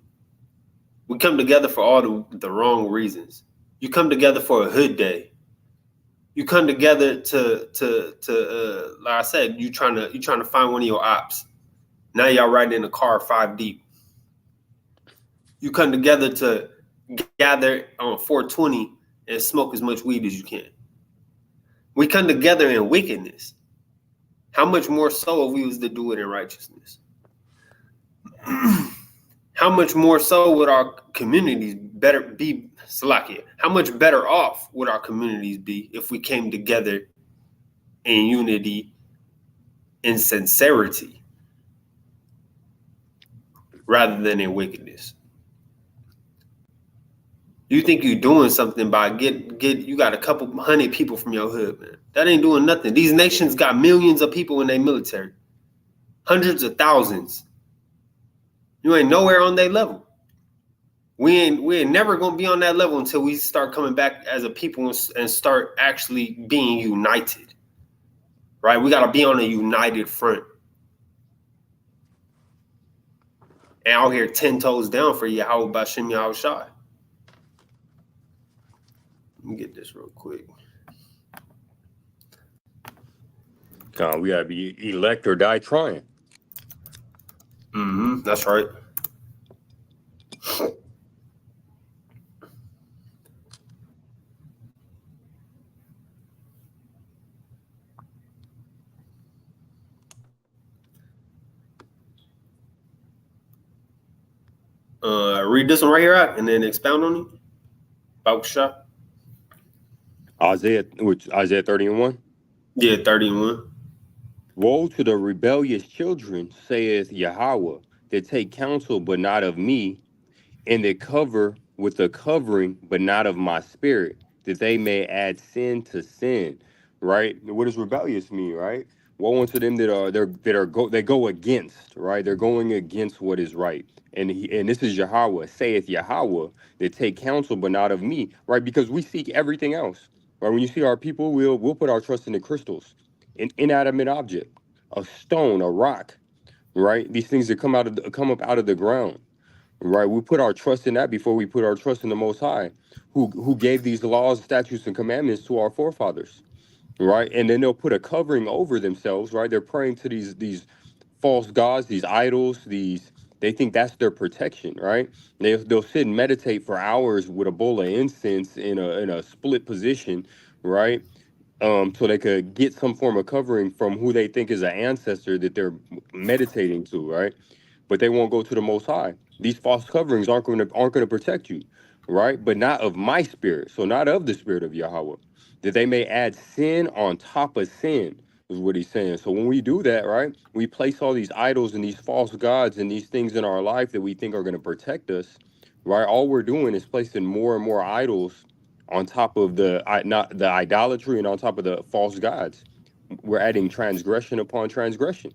A: We come together for all the wrong reasons. You come together for a hood day. You come together to like I said, you trying to find one of your ops. Now y'all riding in a car 5 deep. You come together to gather on 420 and smoke as much weed as you can. We come together in wickedness. How much more so if we was to do it in righteousness? How much more so would our communities better be, Salakia? How much better off would our communities be if we came together in unity and sincerity rather than in wickedness? You think you're doing something by get you got a couple hundred people from your hood, man. That ain't doing nothing. These nations got millions of people in their military, hundreds of thousands. You ain't nowhere on their level. We ain't never gonna be on that level until we start coming back as a people and start actually being united. Right? We gotta be on a united front. And out here 10 toes down for Yahweh Bashem Yahweh Shai. Let me get this real quick.
C: We gotta be elect or die trying.
A: That's right. Read this one right here out and then expound on it. Bible shot.
C: Isaiah 30:1.
A: Yeah, 31.
C: Woe to the rebellious children, saith Yahweh, that take counsel, but not of me, and that cover with a covering, but not of my spirit, that they may add sin to sin. Right? What does rebellious mean? Right? Woe unto them they go against. Right? They're going against what is right. And this is Yahweh, saith Yahweh, that take counsel, but not of me. Right? Because we seek everything else. Right? When you see our people, we'll put our trust in the crystals, an inanimate object, a stone, a rock. Right? These things that come up out of the ground. Right, we put our trust in that before we put our trust in the Most High, who gave these laws, statutes, and commandments to our forefathers. Right, and then they'll put a covering over themselves. Right, they're praying to these false gods, these idols. They think that's their protection. Right, they'll sit and meditate for hours with a bowl of incense in a split position. Right, so they could get some form of covering from who they think is an ancestor that they're meditating to. Right, but they won't go to the Most High. These false coverings aren't going to protect you, right? But not of my spirit, so not of the spirit of Yahweh, that they may add sin on top of sin, is what he's saying. So when we do that, right, we place all these idols and these false gods and these things in our life that we think are going to protect us, right? All we're doing is placing more and more idols on top of not the idolatry and on top of the false gods. We're adding transgression upon transgression.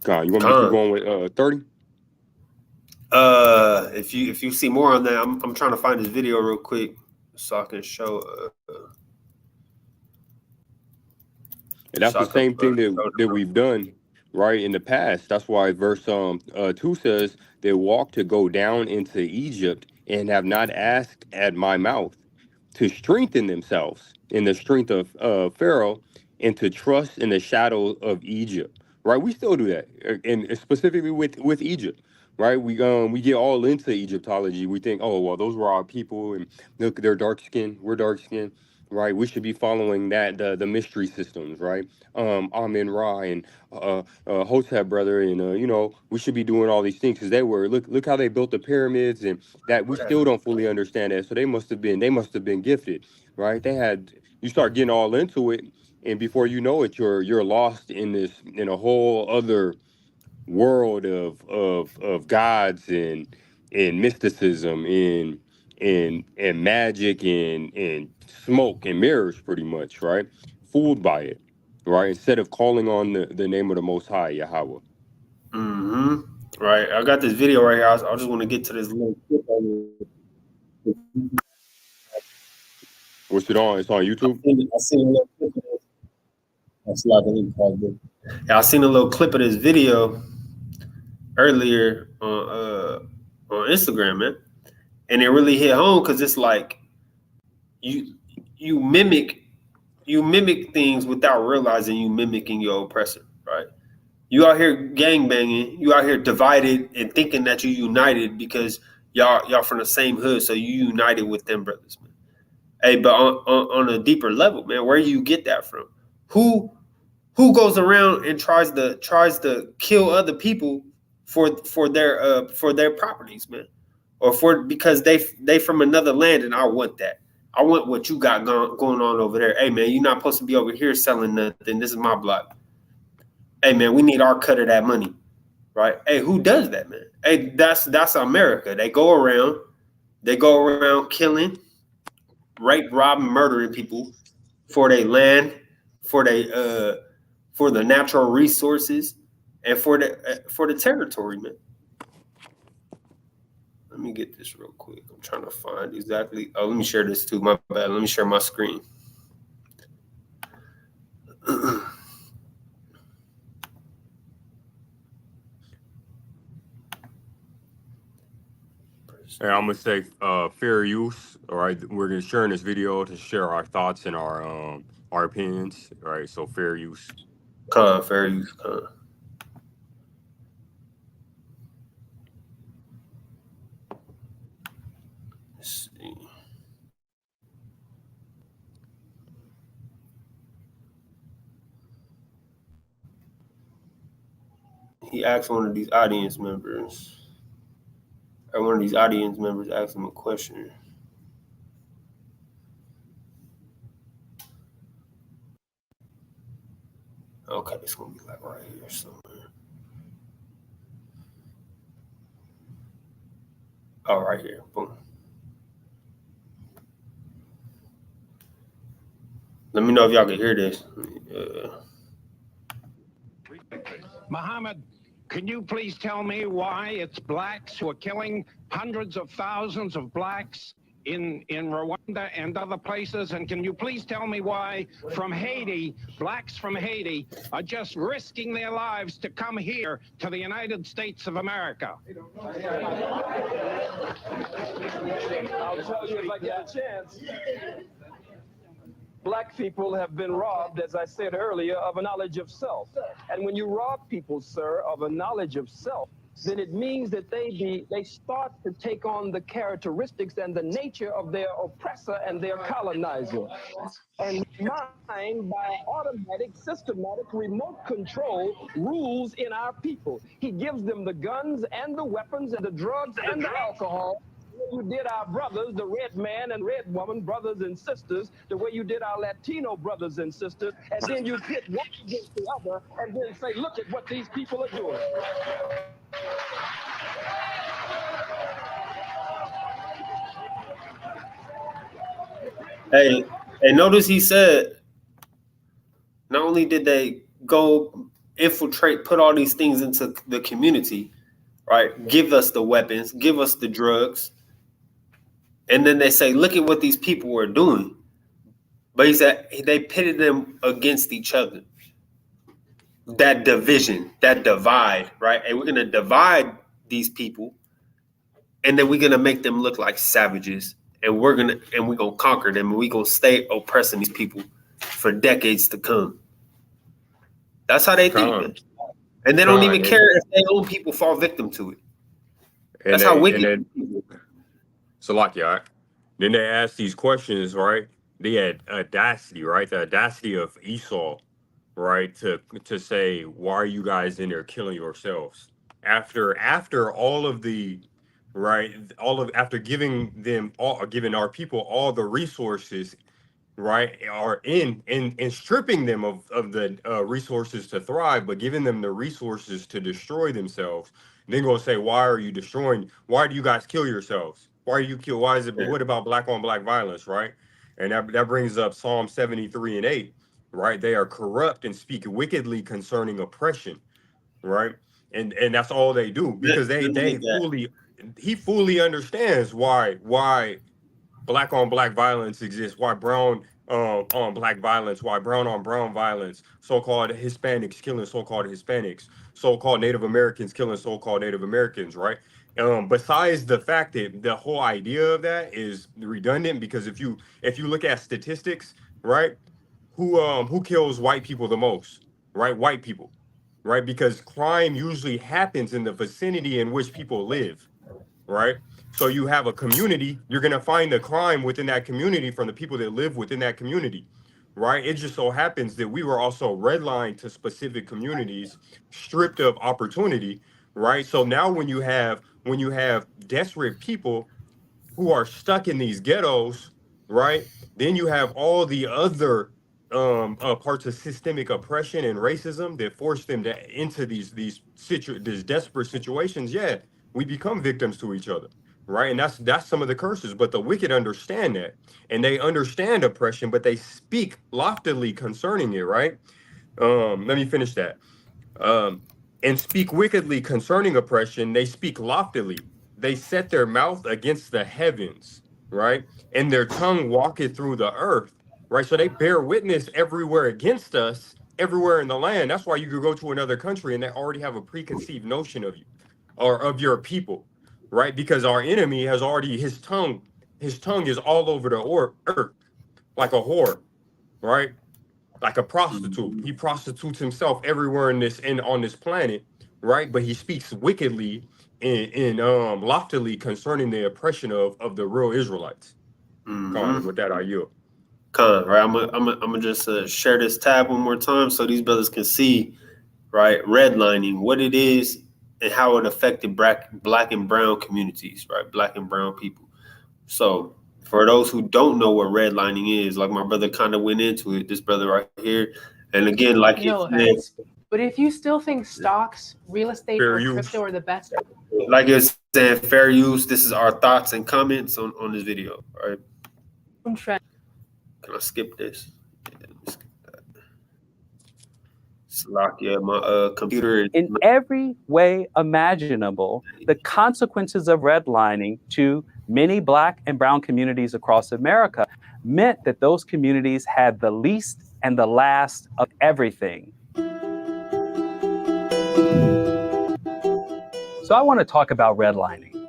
C: God, you want me to keep
A: Con.
C: going with 30?
A: If you see more on that, I'm trying to find this video real quick so I can show.
C: And that's
A: So
C: the
A: I can
C: same thing that,
A: show
C: that we've done right in the past. That's why verse 2 says they walk to go down into Egypt and have not asked at my mouth to strengthen themselves in the strength of Pharaoh and to trust in the shadow of Egypt. Right? We still do that, and specifically with Egypt. Right? We get all into Egyptology. We think, oh well, those were our people, and look, they're dark skinned. We're dark skinned. Right? We should be following the mystery systems. Right? Amen Ra and Hotep brother, and we should be doing all these things because they were look how they built the pyramids and that we still
A: whatever.
C: don't fully understand that. So they must have been gifted, right? You start getting all into it, and before you know it, you're lost in a whole other world of gods and mysticism and magic and smoke and mirrors, pretty much, right? Fooled by it, right? Instead of calling on the name of the Most High, Yahweh.
A: Mm-hmm. Right. I got this video right here. I just want to get to this little clip.
C: What's it on? It's on YouTube.
A: I seen a little clip of this. That's like a little part of it. Yeah, I seen a little clip of this video earlier on Instagram, man, and it really hit home because it's like you you mimic you mimic things without realizing you mimicking your oppressor, right? You out here gang banging, you out here divided and thinking that you united because y'all from the same hood, so you united with them brothers, man. Hey, but on a deeper level, man, where do you get that from? Who who goes around and tries to kill other people for their properties, man, or for because they from another land and I want that. I want what you got going on over there. Hey, man, you're not supposed to be over here selling nothing. This is my block. Hey, man, we need our cut of that money, right? Hey, who does that, man? Hey, that's America. They go around killing, rape, robbing, murdering people for their land, for they for the natural resources, and for the territory, man. Let me get this real quick. I'm trying to find exactly. Oh, let me share this too. My bad. Let me share my screen.
C: And I'm gonna say fair use. All right, we're gonna share in this video to share our thoughts and our opinions. All right, so fair use.
A: Fair use, con. Let's see. He asked one of these audience members. Right, one of these audience members asked him a question. Okay, it's gonna be like right here somewhere. Oh, right here. Boom. Let me know if y'all can hear this.
D: Mohammed, can you please tell me why it's blacks who are killing hundreds of thousands of blacks in Rwanda and other places? And can you please tell me why from Haiti, blacks from Haiti are just risking their lives to come here to the United States of America?
E: I'll tell you if I get a chance. Black people have been robbed, as I said earlier, of a knowledge of self. And when you rob people, sir, of a knowledge of self, then it means that they start to take on the characteristics and the nature of their oppressor and their colonizer. And mind by automatic, systematic, remote control rules in our people. He gives them the guns and the weapons and the drugs and the alcohol. You did our brothers, the red man and red woman, brothers and sisters, the way you did our Latino brothers and sisters, and then you pit one against the other, and then say, look at what these people are doing.
A: Hey, and notice he said, not only did they go infiltrate, put all these things into the community, right? Give us the weapons, give us the drugs, and then they say, look at what these people were doing. But he said they pitted them against each other. That division, that divide, right? And we're gonna divide these people, and then we're gonna make them look like savages, and we're gonna conquer them, and we're gonna stay oppressing these people for decades to come. That's how they think, man. And they don't even care if their own people fall victim to it. That's how wicked.
C: So like, yeah, then they ask these questions, right? They had audacity, right? The audacity of Esau, right? To say, why are you guys in there killing yourselves? After all of the, right? After giving our people all the resources, right, are in stripping them of the resources to thrive, but giving them the resources to destroy themselves. Then go say, why are you destroying? Why do you guys kill yourselves? Why do you kill? Why is it? What about black on black violence, right? And that brings up Psalm 73:8, right? They are corrupt and speak wickedly concerning oppression, right? And that's all they do, because he fully understands why black on black violence exists, why brown on black violence, why brown on brown violence, so-called Hispanics killing so-called Hispanics, so-called Native Americans killing so-called Native Americans, right? Besides the fact that the whole idea of that is redundant, because if you look at statistics, right, who kills white people the most, right? White people, right? Because crime usually happens in the vicinity in which people live, right? So you have a community, you're going to find the crime within that community from the people that live within that community, right? It just so happens that we were also redlined to specific communities, stripped of opportunity, right? So now when you have desperate people who are stuck in these ghettos, right? Then you have all the other parts of systemic oppression and racism that force them into these desperate situations. Yeah, we become victims to each other, right? And that's some of the curses. But the wicked understand that, and they understand oppression, but they speak loftily concerning it, right? Let me finish that. Um, and speak wickedly concerning oppression, they speak loftily. They set their mouth against the heavens, right? And their tongue walketh through the earth, right? So they bear witness everywhere against us, everywhere in the land. That's why you could go to another country and they already have a preconceived notion of you or of your people, right? Because our enemy has already, his tongue is all over the earth like a whore, right? Like a prostitute. He prostitutes himself everywhere on this planet, right? But he speaks wickedly and loftily concerning the oppression of the real Israelites. Con, with that, I yield.
A: Con, right? I'm gonna just share this tab one more time so these brothers can see, right? Redlining what it is and how it affected black and brown communities, right? Black and brown people. So for those who don't know what redlining is, like my brother kind of went into it, this brother right here. And again, like
F: No offense, but if you still think stocks, real estate, or crypto are the best,
A: like you're saying, fair use. This is our thoughts and comments on this video. All right.
F: trend.
A: Can I skip this? Yeah, let me skip that. Slovakia, my computer.
G: In every way imaginable, the consequences of redlining to many Black and brown communities across America meant that those communities had the least and the last of everything. So I want to talk about redlining.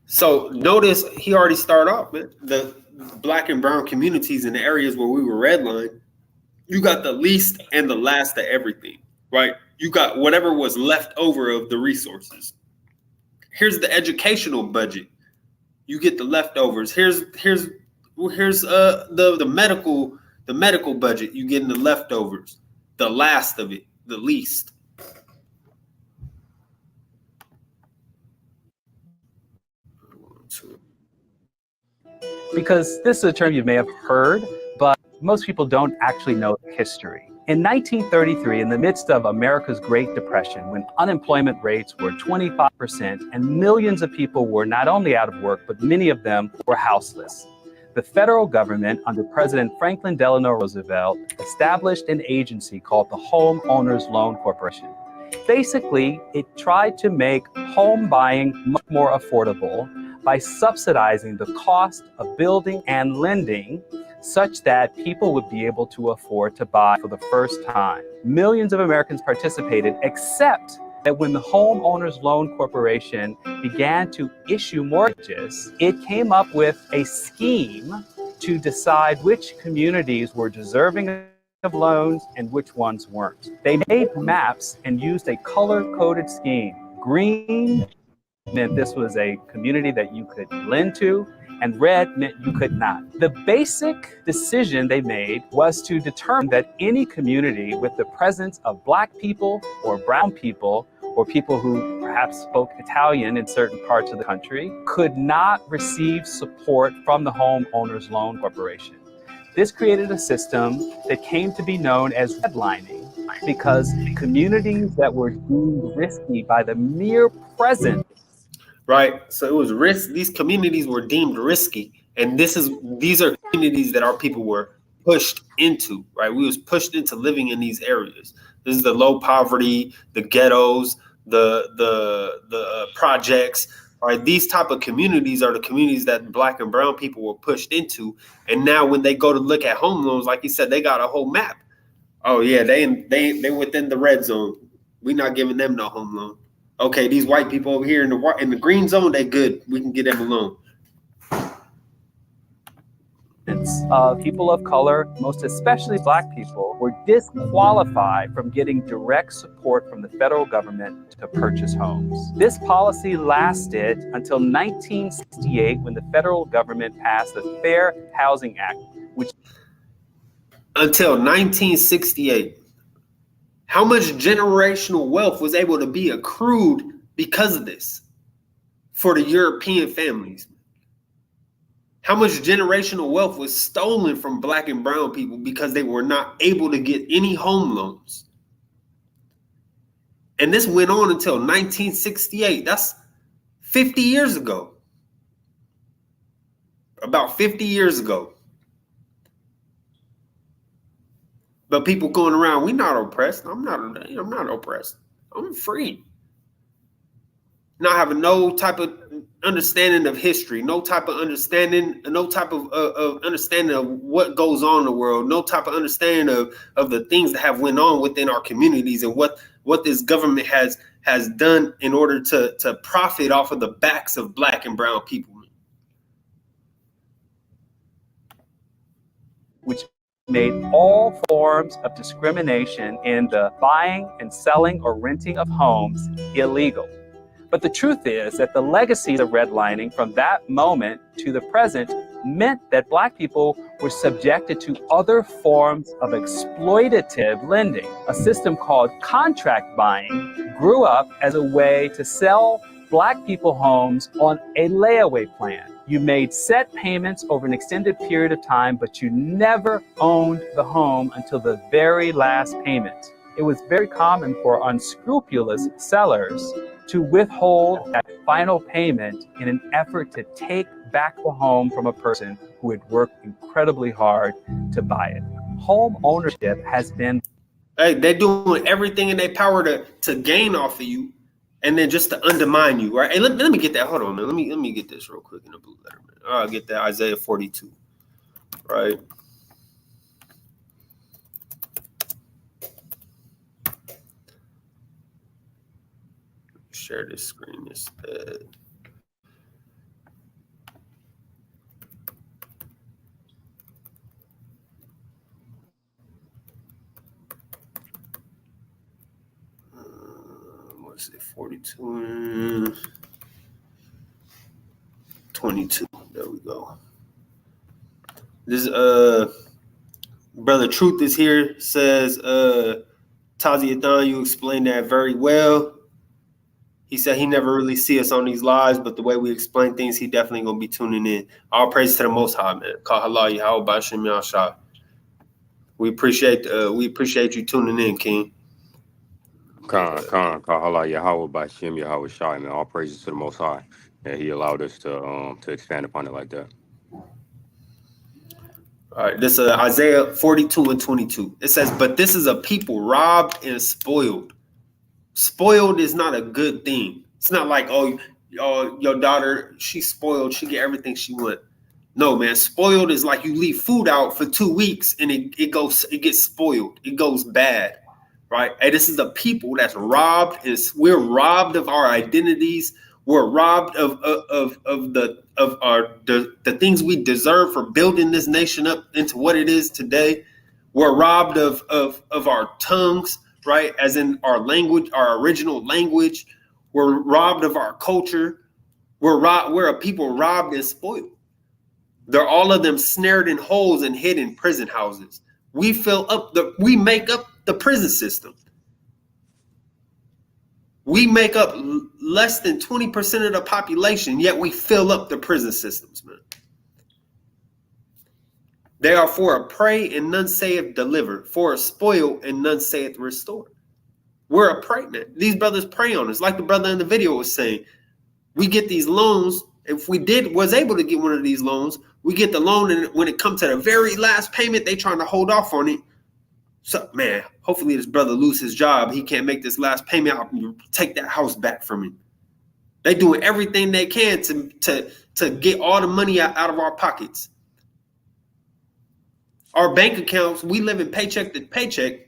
A: So notice he already started off, man. The Black and brown communities in the areas where we were redlined, you got the least and the last of everything, right? You got whatever was left over of the resources. Here's the educational budget. You get the leftovers. Here's the medical budget. You get in the leftovers. The last of it, the least.
G: Because this is a term you may have heard, but most people don't actually know history. In 1933, in the midst of America's Great Depression, when unemployment rates were 25% and millions of people were not only out of work, but many of them were houseless, the federal government under President Franklin Delano Roosevelt established an agency called the Home Owners Loan Corporation. Basically, it tried to make home buying much more affordable by subsidizing the cost of building and lending such that people would be able to afford to buy for the first time. Millions of Americans participated, except that when the Home Owners Loan Corporation began to issue mortgages, it came up with a scheme to decide which communities were deserving of loans and which ones weren't. They made maps and used a color-coded scheme. Green meant this was a community that you could lend to, and red meant you could not. The basic decision they made was to determine that any community with the presence of Black people or brown people or people who perhaps spoke Italian in certain parts of the country could not receive support from the Home Owners Loan Corporation. This created a system that came to be known as redlining because communities that were deemed risky by the mere presence.
A: Right. So it was risk. These communities were deemed risky. And these are communities that our people were pushed into, right? We was pushed into living in these areas. This is the low poverty, the ghettos, the projects, right? These type of communities are the communities that Black and brown people were pushed into. And now when they go to look at home loans, like you said, they got a whole map. Oh yeah, they within the red zone. We're not giving them no home loan. Okay, these white people over here in the green zone, they good. We can get them a loan.
G: People of color, most especially Black people, were disqualified from getting direct support from the federal government to purchase homes. This policy lasted until 1968 when the federal government passed the Fair Housing Act, which
A: until 1968. How much generational wealth was able to be accrued because of this for the European families? How much generational wealth was stolen from Black and brown people because they were not able to get any home loans? And this went on until 1968. That's 50 years ago. About 50 years ago. But people going around, we're not oppressed. I'm not oppressed. I'm free. Not having no type of understanding of history, no type of understanding of what goes on in the world, no type of understanding of the things that have went on within our communities and what this government has done in order to profit off of the backs of Black and brown people.
G: which made all forms of discrimination in the buying and selling or renting of homes illegal. But the truth is that the legacies of redlining from that moment to the present meant that Black people were subjected to other forms of exploitative lending. A system called contract buying grew up as a way to sell Black people homes on a layaway plan. You made set payments over an extended period of time, but you never owned the home until the very last payment. It was very common for unscrupulous sellers to withhold that final payment in an effort to take back the home from a person who had worked incredibly hard to buy it. Home ownership has been...
A: Hey, they're doing everything in their power to gain off of you, and then just to undermine you, right? Hey, let me get that. Hold on, man. Let me get this real quick in the blue letter, man. I'll get that Isaiah 42, right? Share this screen instead. What's it? 42 and 22. There we go. This Brother Truth is here. Says Taziathon, you explained that very well. He said he never really see us on these lives, but the way we explain things, he definitely gonna be tuning in. All praise to the Most High, man. Kahala Yahweh Bashem Yashah. We appreciate you tuning in, King.
C: Kahala Yahweh Bashem Yahweh Shai, man. All praises to the Most High, and He allowed us to expand upon it like that.
A: All right, this is Isaiah 42 and 22. It says, "But this is a people robbed and spoiled." Spoiled is not a good thing. It's not like, oh, your daughter, she's spoiled, she get everything she want. No, man, spoiled is like you leave food out for 2 weeks and it gets spoiled. It goes bad, right? Hey, this is a people that's robbed. We're robbed of our identities. We're robbed of the things we deserve for building this nation up into what it is today. We're robbed of our tongues, right? As in our language, our original language. We're robbed of our culture. We're a people robbed and spoiled. They're all of them snared in holes and hid in prison houses. We make up the prison system. We make up less than 20% of the population, yet we fill up the prison systems, man. They are for a prey and none saith deliver, for a spoil and none saith restore. We're a prey, man. These brothers prey on us. Like the brother in the video was saying, we get these loans. If we was able to get one of these loans, we get the loan, and when it comes to the very last payment, they trying to hold off on it. So, man, hopefully this brother lose his job. He can't make this last payment. I'll take that house back from him. They doing everything they can to get all the money out of our pockets. Our bank accounts, we live in paycheck to paycheck,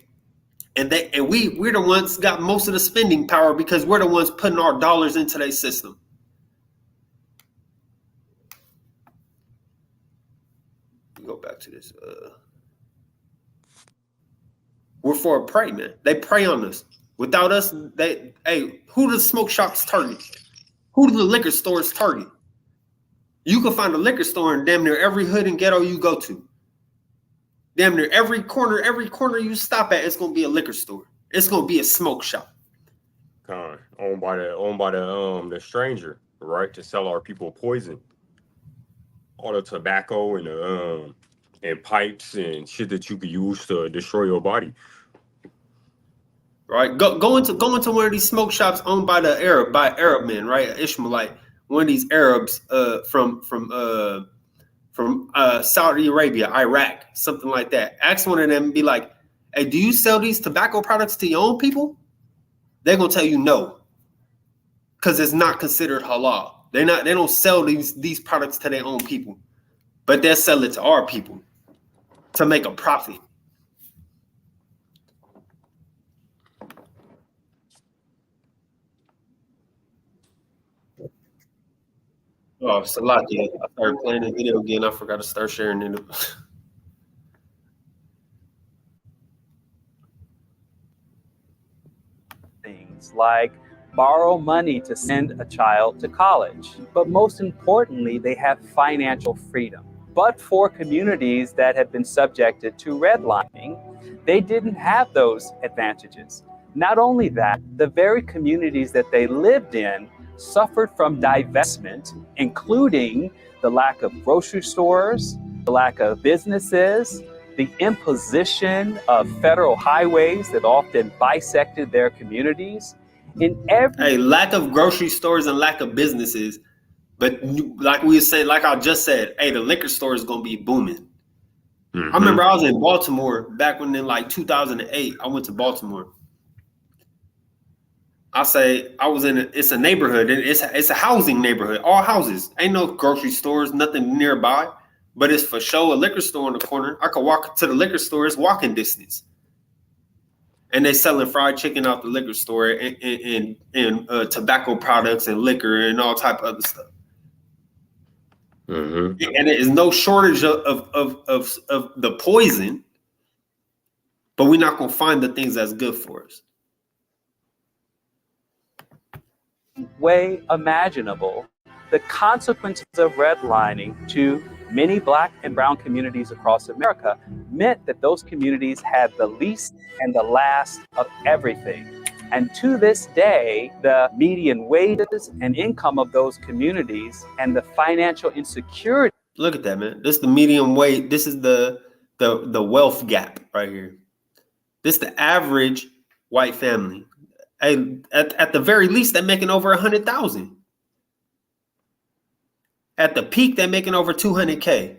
A: and we're the ones got most of the spending power because we're the ones putting our dollars into their system. Go back to this. We're for a prey, man. They prey on us. Without us, who do the smoke shops target? Who do the liquor stores target? You can find a liquor store in damn near every hood and ghetto you go to. Damn near every corner you stop at, it's gonna be a liquor store. It's gonna be a smoke shop.
C: Owned by the stranger, right? To sell our people poison. All the tobacco and pipes and shit that you could use to destroy your body.
A: Right, go into one of these smoke shops owned by Arab men, right? Ishmaelite, one of these Arabs from Saudi Arabia, Iraq, something like that. Ask one of them and be like, "Hey, do you sell these tobacco products to your own people?" They're gonna tell you no, because it's not considered halal. They don't sell these products to their own people, but they'll sell it to our people to make a profit. Oh, Salaki, I started playing the video again. I forgot to start sharing it.
G: Things like borrow money to send a child to college. But most importantly, they have financial freedom. but for communities that had been subjected to redlining, they didn't have those advantages. Not only that, the very communities that they lived in suffered from divestment, including the lack of grocery stores, the lack of businesses, the imposition of federal highways that often bisected their communities.
A: Hey, lack of grocery stores and lack of businesses. But like we were saying, like I just said, hey, the liquor store is gonna be booming. I remember I was in Baltimore back when in like 2008. I went to Baltimore. I say I was in it's a neighborhood. It's a housing neighborhood. All houses. Ain't no grocery stores, nothing nearby. But it's for sure a liquor store in the corner. I could walk to the liquor store. It's walking distance. And they selling fried chicken out the liquor store and tobacco products and liquor and all type of other stuff. And there is no shortage of the poison, but we're not gonna find the things that's good for us.
G: Way imaginable, the consequences of redlining to many Black and brown communities across America meant that those communities had the least and the last of everything. And to this day, the median wages and income of those communities and the financial insecurity.
A: Look at that, man. This is the median wage. This is the wealth gap right here. This is the average white family. Hey, at the very least, they're making over 100,000. At the peak, they're making over 200K.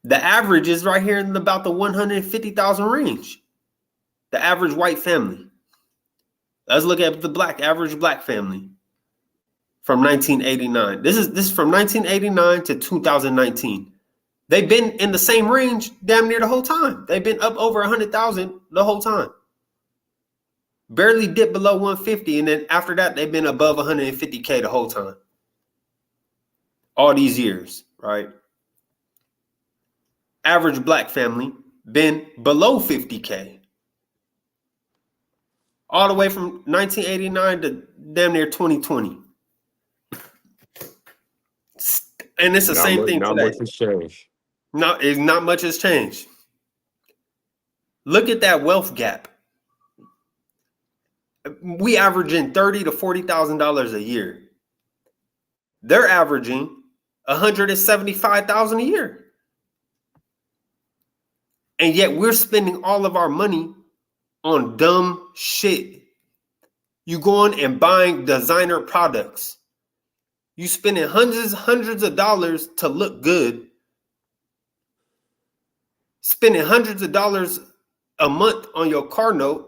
A: The average is right here in about the 150,000 range. The average white family. Let's look at the average black family from 1989. This is from 1989 to 2019. They've been in the same range damn near the whole time. They've been up over 100,000 the whole time. Barely dipped below 150, and then after that, they've been above 150K the whole time. All these years, right? Average black family been below 50K. All the way from 1989 to damn near 2020. And it's the same thing today.
C: Not much has changed.
A: Not much has changed. Look at that wealth gap. We averaging $30,000 to $40,000 a year. They're averaging $175,000 a year. And yet we're spending all of our money on dumb shit. You going and buying designer products. You spending hundreds of dollars to look good. Spending hundreds of dollars a month on your car note.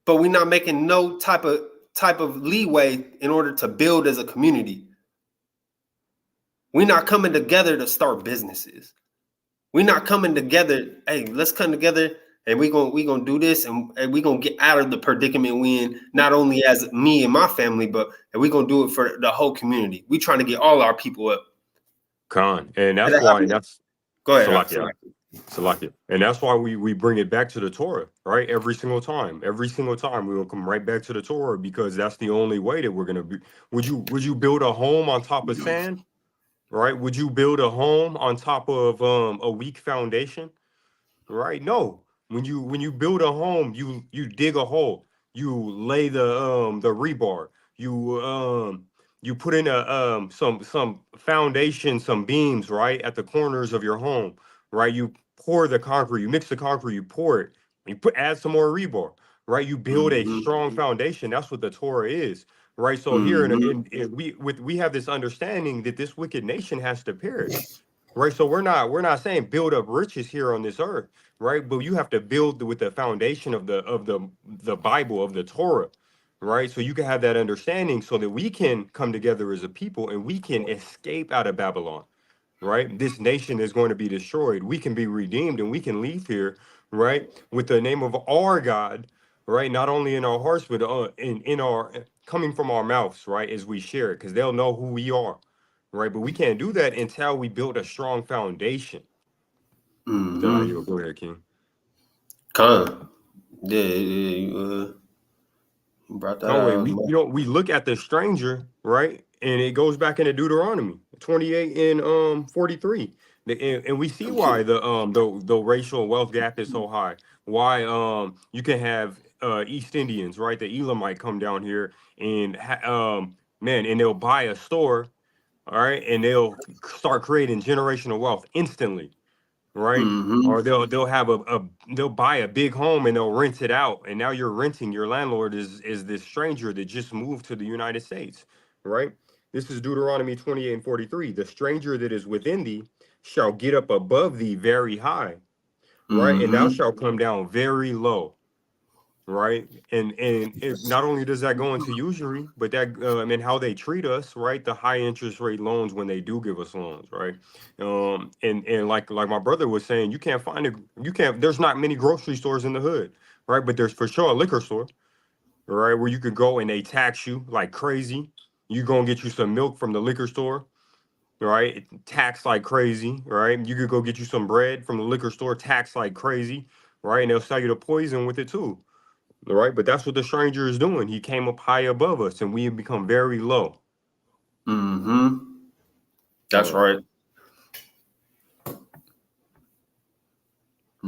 A: But we're not making no type of leeway in order to build as a community. We're not coming together to start businesses. We're not coming together. Hey, let's come together and we're gonna do this and we're gonna get out of the predicament we in, not only as me and my family, but we're gonna do it for the whole community. We're trying to get all our people up.
C: Con. And that's why
A: go ahead.
C: Salakia. And that's why we bring it back to the Torah, right? Every single time we will come right back to the Torah, because that's the only way that we're gonna be. Would you build a home on top of sand? Right? Would you build a home on top of a weak foundation? Right? No. When you build a home, you dig a hole, you lay the rebar, you put in some foundation, some beams, right, at the corners of your home, right? You pour the concrete, you mix the concrete, you pour it, you add some more rebar, right? You build a strong foundation. That's what the Torah is. Right, so here we have this understanding that this wicked nation has to perish. Right, so we're not saying build up riches here on this earth, right? But you have to build with the foundation of the Bible, of the Torah, right? So you can have that understanding, so that we can come together as a people and we can escape out of Babylon. Right, this nation is going to be destroyed. We can be redeemed and we can leave here, right, with the name of our God. Right, not only in our hearts, but in our coming from our mouths, right, as we share it, because they'll know who we are, right? But we can't do that until we build a strong foundation. Go ahead, King.
A: You brought that out.
C: We look at the stranger, right, and it goes back into Deuteronomy. 28 and 43. And we see why the racial wealth gap is so high. Why you can have East Indians, right? The Elamite come down here and man, and they'll buy a store, all right, and they'll start creating generational wealth instantly, right?
A: Mm-hmm.
C: Or they'll have they'll buy a big home and they'll rent it out, and now you're renting. Your landlord is this stranger that just moved to the United States, right? This is Deuteronomy 28 and 43. The stranger that is within thee shall get up above thee very high, right? And thou
A: Mm-hmm.
C: shalt come down very low, right? And not only does that go into usury, but that and how they treat us, right? The high interest rate loans when they do give us loans, right? And like my brother was saying, you can't. There's not many grocery stores in the hood, right? But there's for sure a liquor store, right, where you could go and they tax you like crazy. You gonna get you some milk from the liquor store, right? Tax like crazy, right? You could go get you some bread from the liquor store, tax like crazy, right? And they'll sell you the poison with it too. All right, but that's what the stranger is doing. He came up high above us, and we have become very low.
A: Mm-hmm. That's right. I'm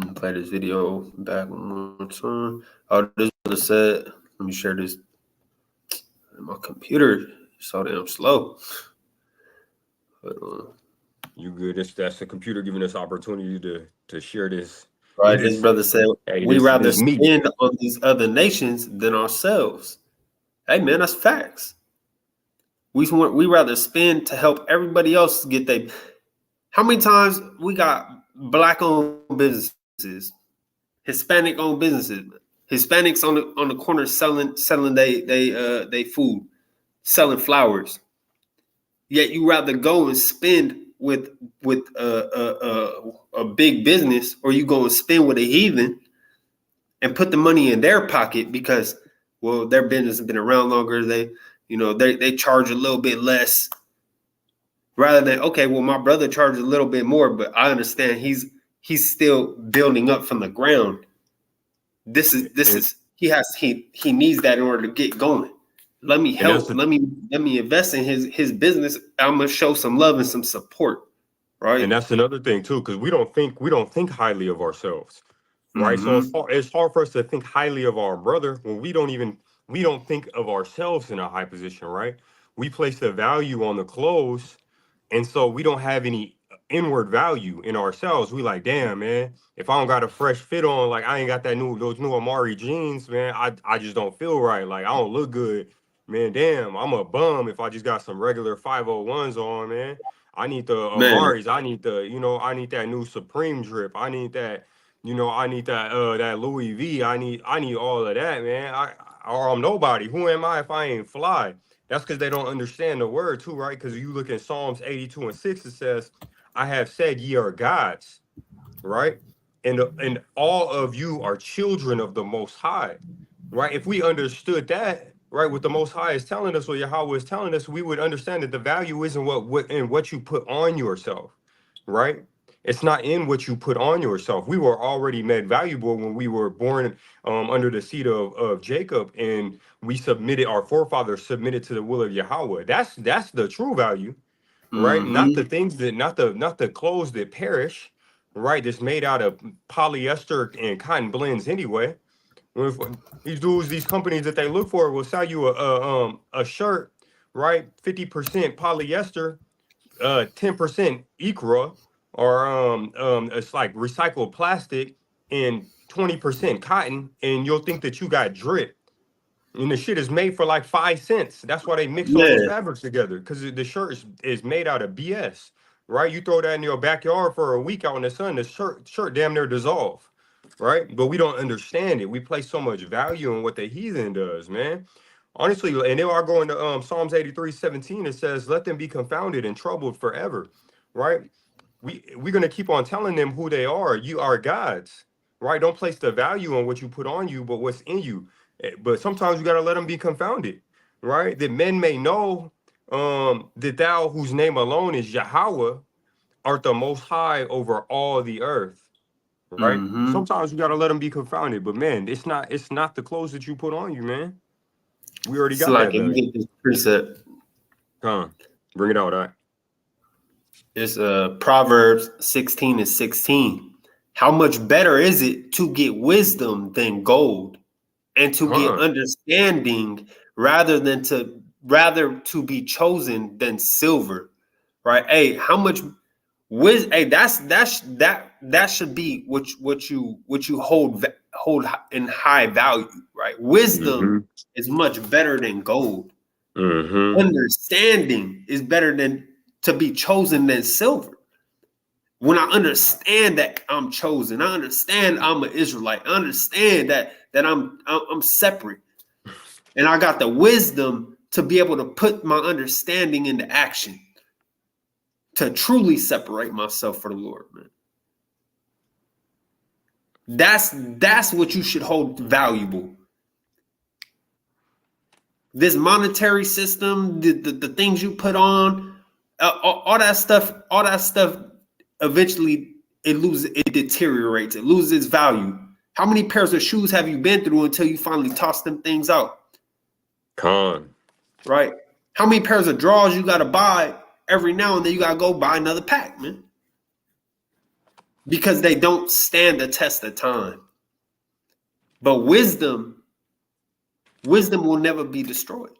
A: gonna play this video back one more time. Oh, this brother said, let me share this. My computer is so damn slow.
C: You good? That's the computer giving us opportunity to share this.
A: Right, this brother said,
C: Hey,
A: we rather
C: this meat.
A: spend on these other nations than ourselves. Hey man, that's facts. We rather spend to help everybody else get their. How many times we got black-owned businesses, Hispanic-owned businesses, Hispanics on the corner selling they food, selling flowers. Yet you rather go and spend with a big business, or you go and spend with a heathen and put the money in their pocket because, well, their business has been around longer. They charge a little bit less, rather than, okay, well, my brother charges a little bit more, but I understand he's still building up from the ground. This is he needs that in order to get going. Let me help. Let me invest in his business. I'm gonna show some love and some support. Right.
C: And that's another thing too, because we don't think highly of ourselves, right? So
A: Mm-hmm.
C: it's hard for us to think highly of our brother when we don't think of ourselves in a high position, right? We place the value on the clothes, and so we don't have any inward value in ourselves. We like, damn, man, if I don't got a fresh fit on, like I ain't got those new Amari jeans, man, I just don't feel right. Like I don't look good, man. Damn, I'm a bum if I just got some regular 501s on, man. I need the
A: Man,
C: Amaris. I need that new Supreme drip. I need that, I need that Louis V. I need all of that, man. Or I'm nobody. Who am I if I ain't fly? That's because they don't understand the word too, right? Because you look at Psalms 82 and 6, it says, I have said ye are gods, right? And all of you are children of the Most High, right? If we understood that, right, what the Most High is telling us, what Yahweh is telling us, we would understand that the value isn't what you put on yourself, right? It's not in what you put on yourself. We were already made valuable when we were born under the seed of Jacob, and our forefathers submitted to the will of Yahweh. That's the true value, right? Not the
A: mm-hmm.
C: things that, not the clothes that perish, right? That's made out of polyester and cotton blends anyway. If these companies that they look for will sell you a shirt, right? 50% polyester, 10% Ecra, or it's like recycled plastic, and 20% cotton, and you'll think that you got drip. And the shit is made for like 5 cents. That's why they mix all those
A: Yeah,
C: fabrics together, because the shirt is made out of BS, right? You throw that in your backyard for a week out in the sun, the shirt damn near dissolve, right? But we don't understand it. We place so much value in what the heathen does, man. Honestly, and then I go into Psalms 83:17. It says, "Let them be confounded and troubled forever," right? We're gonna keep on telling them who they are. You are gods, right? Don't place the value on what you put on you, but what's in you. But sometimes you gotta let them be confounded, right? That men may know that thou, whose name alone is Yahweh, art the most high over all the earth, right?
A: mm-hmm.
C: Sometimes you gotta let them be confounded, but man, it's not the clothes that you put on you, man. We already
A: It's
C: got
A: like
C: that
A: if you
C: value.
A: get this preset.
C: Bring it out, all right?
A: It's Proverbs 16:16. How much better is it to get wisdom than gold, and to get understanding rather to be chosen than silver? Right? Hey, how much hey, that should be what you hold in high value, right? Wisdom is much better than gold. Understanding is better than to be chosen than silver. When I understand that I'm chosen, I understand I'm an Israelite, I understand that I'm separate, and I got the wisdom to be able to put my understanding into action, to truly separate myself for the Lord, man. That's what you should hold valuable. This monetary system, the things you put on, all that stuff, eventually it deteriorates, it loses its value. How many pairs of shoes have you been through until you finally toss them things out? Right? How many pairs of drawers you got to buy every now and then? You got to go buy another pack, man, because they don't stand the test of time. But wisdom will never be destroyed.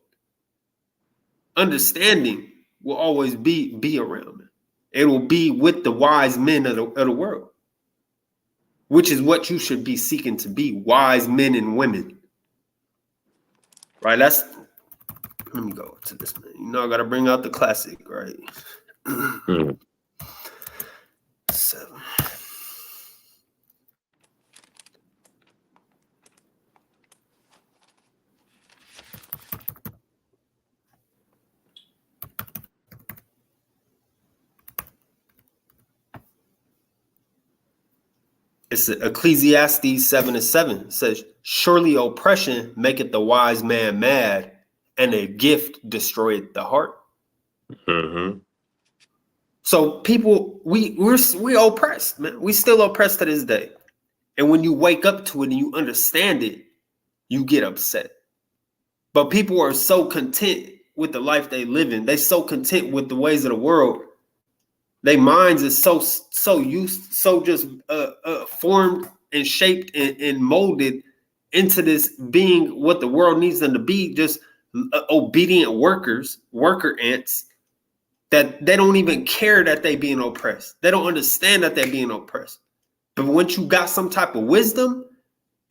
A: Understanding will always be around. It will be with the wise men of the world, which is what you should be seeking to be, wise men and women. Right? Let me go to this, man. You know I got to bring out the classic, right? 7. It's Ecclesiastes 7:7. It says, surely oppression maketh the wise man mad, and a gift destroyeth the heart. So people, we're oppressed, man. We still oppressed to this day. And when you wake up to it and you understand it, you get upset. But people are so content with the life they live in. They so content with the ways of the world. Their minds is so just formed and shaped and molded into this being what the world needs them to be, just obedient worker ants, that they don't even care that they being oppressed. They don't understand that they're being oppressed. But once you got some type of wisdom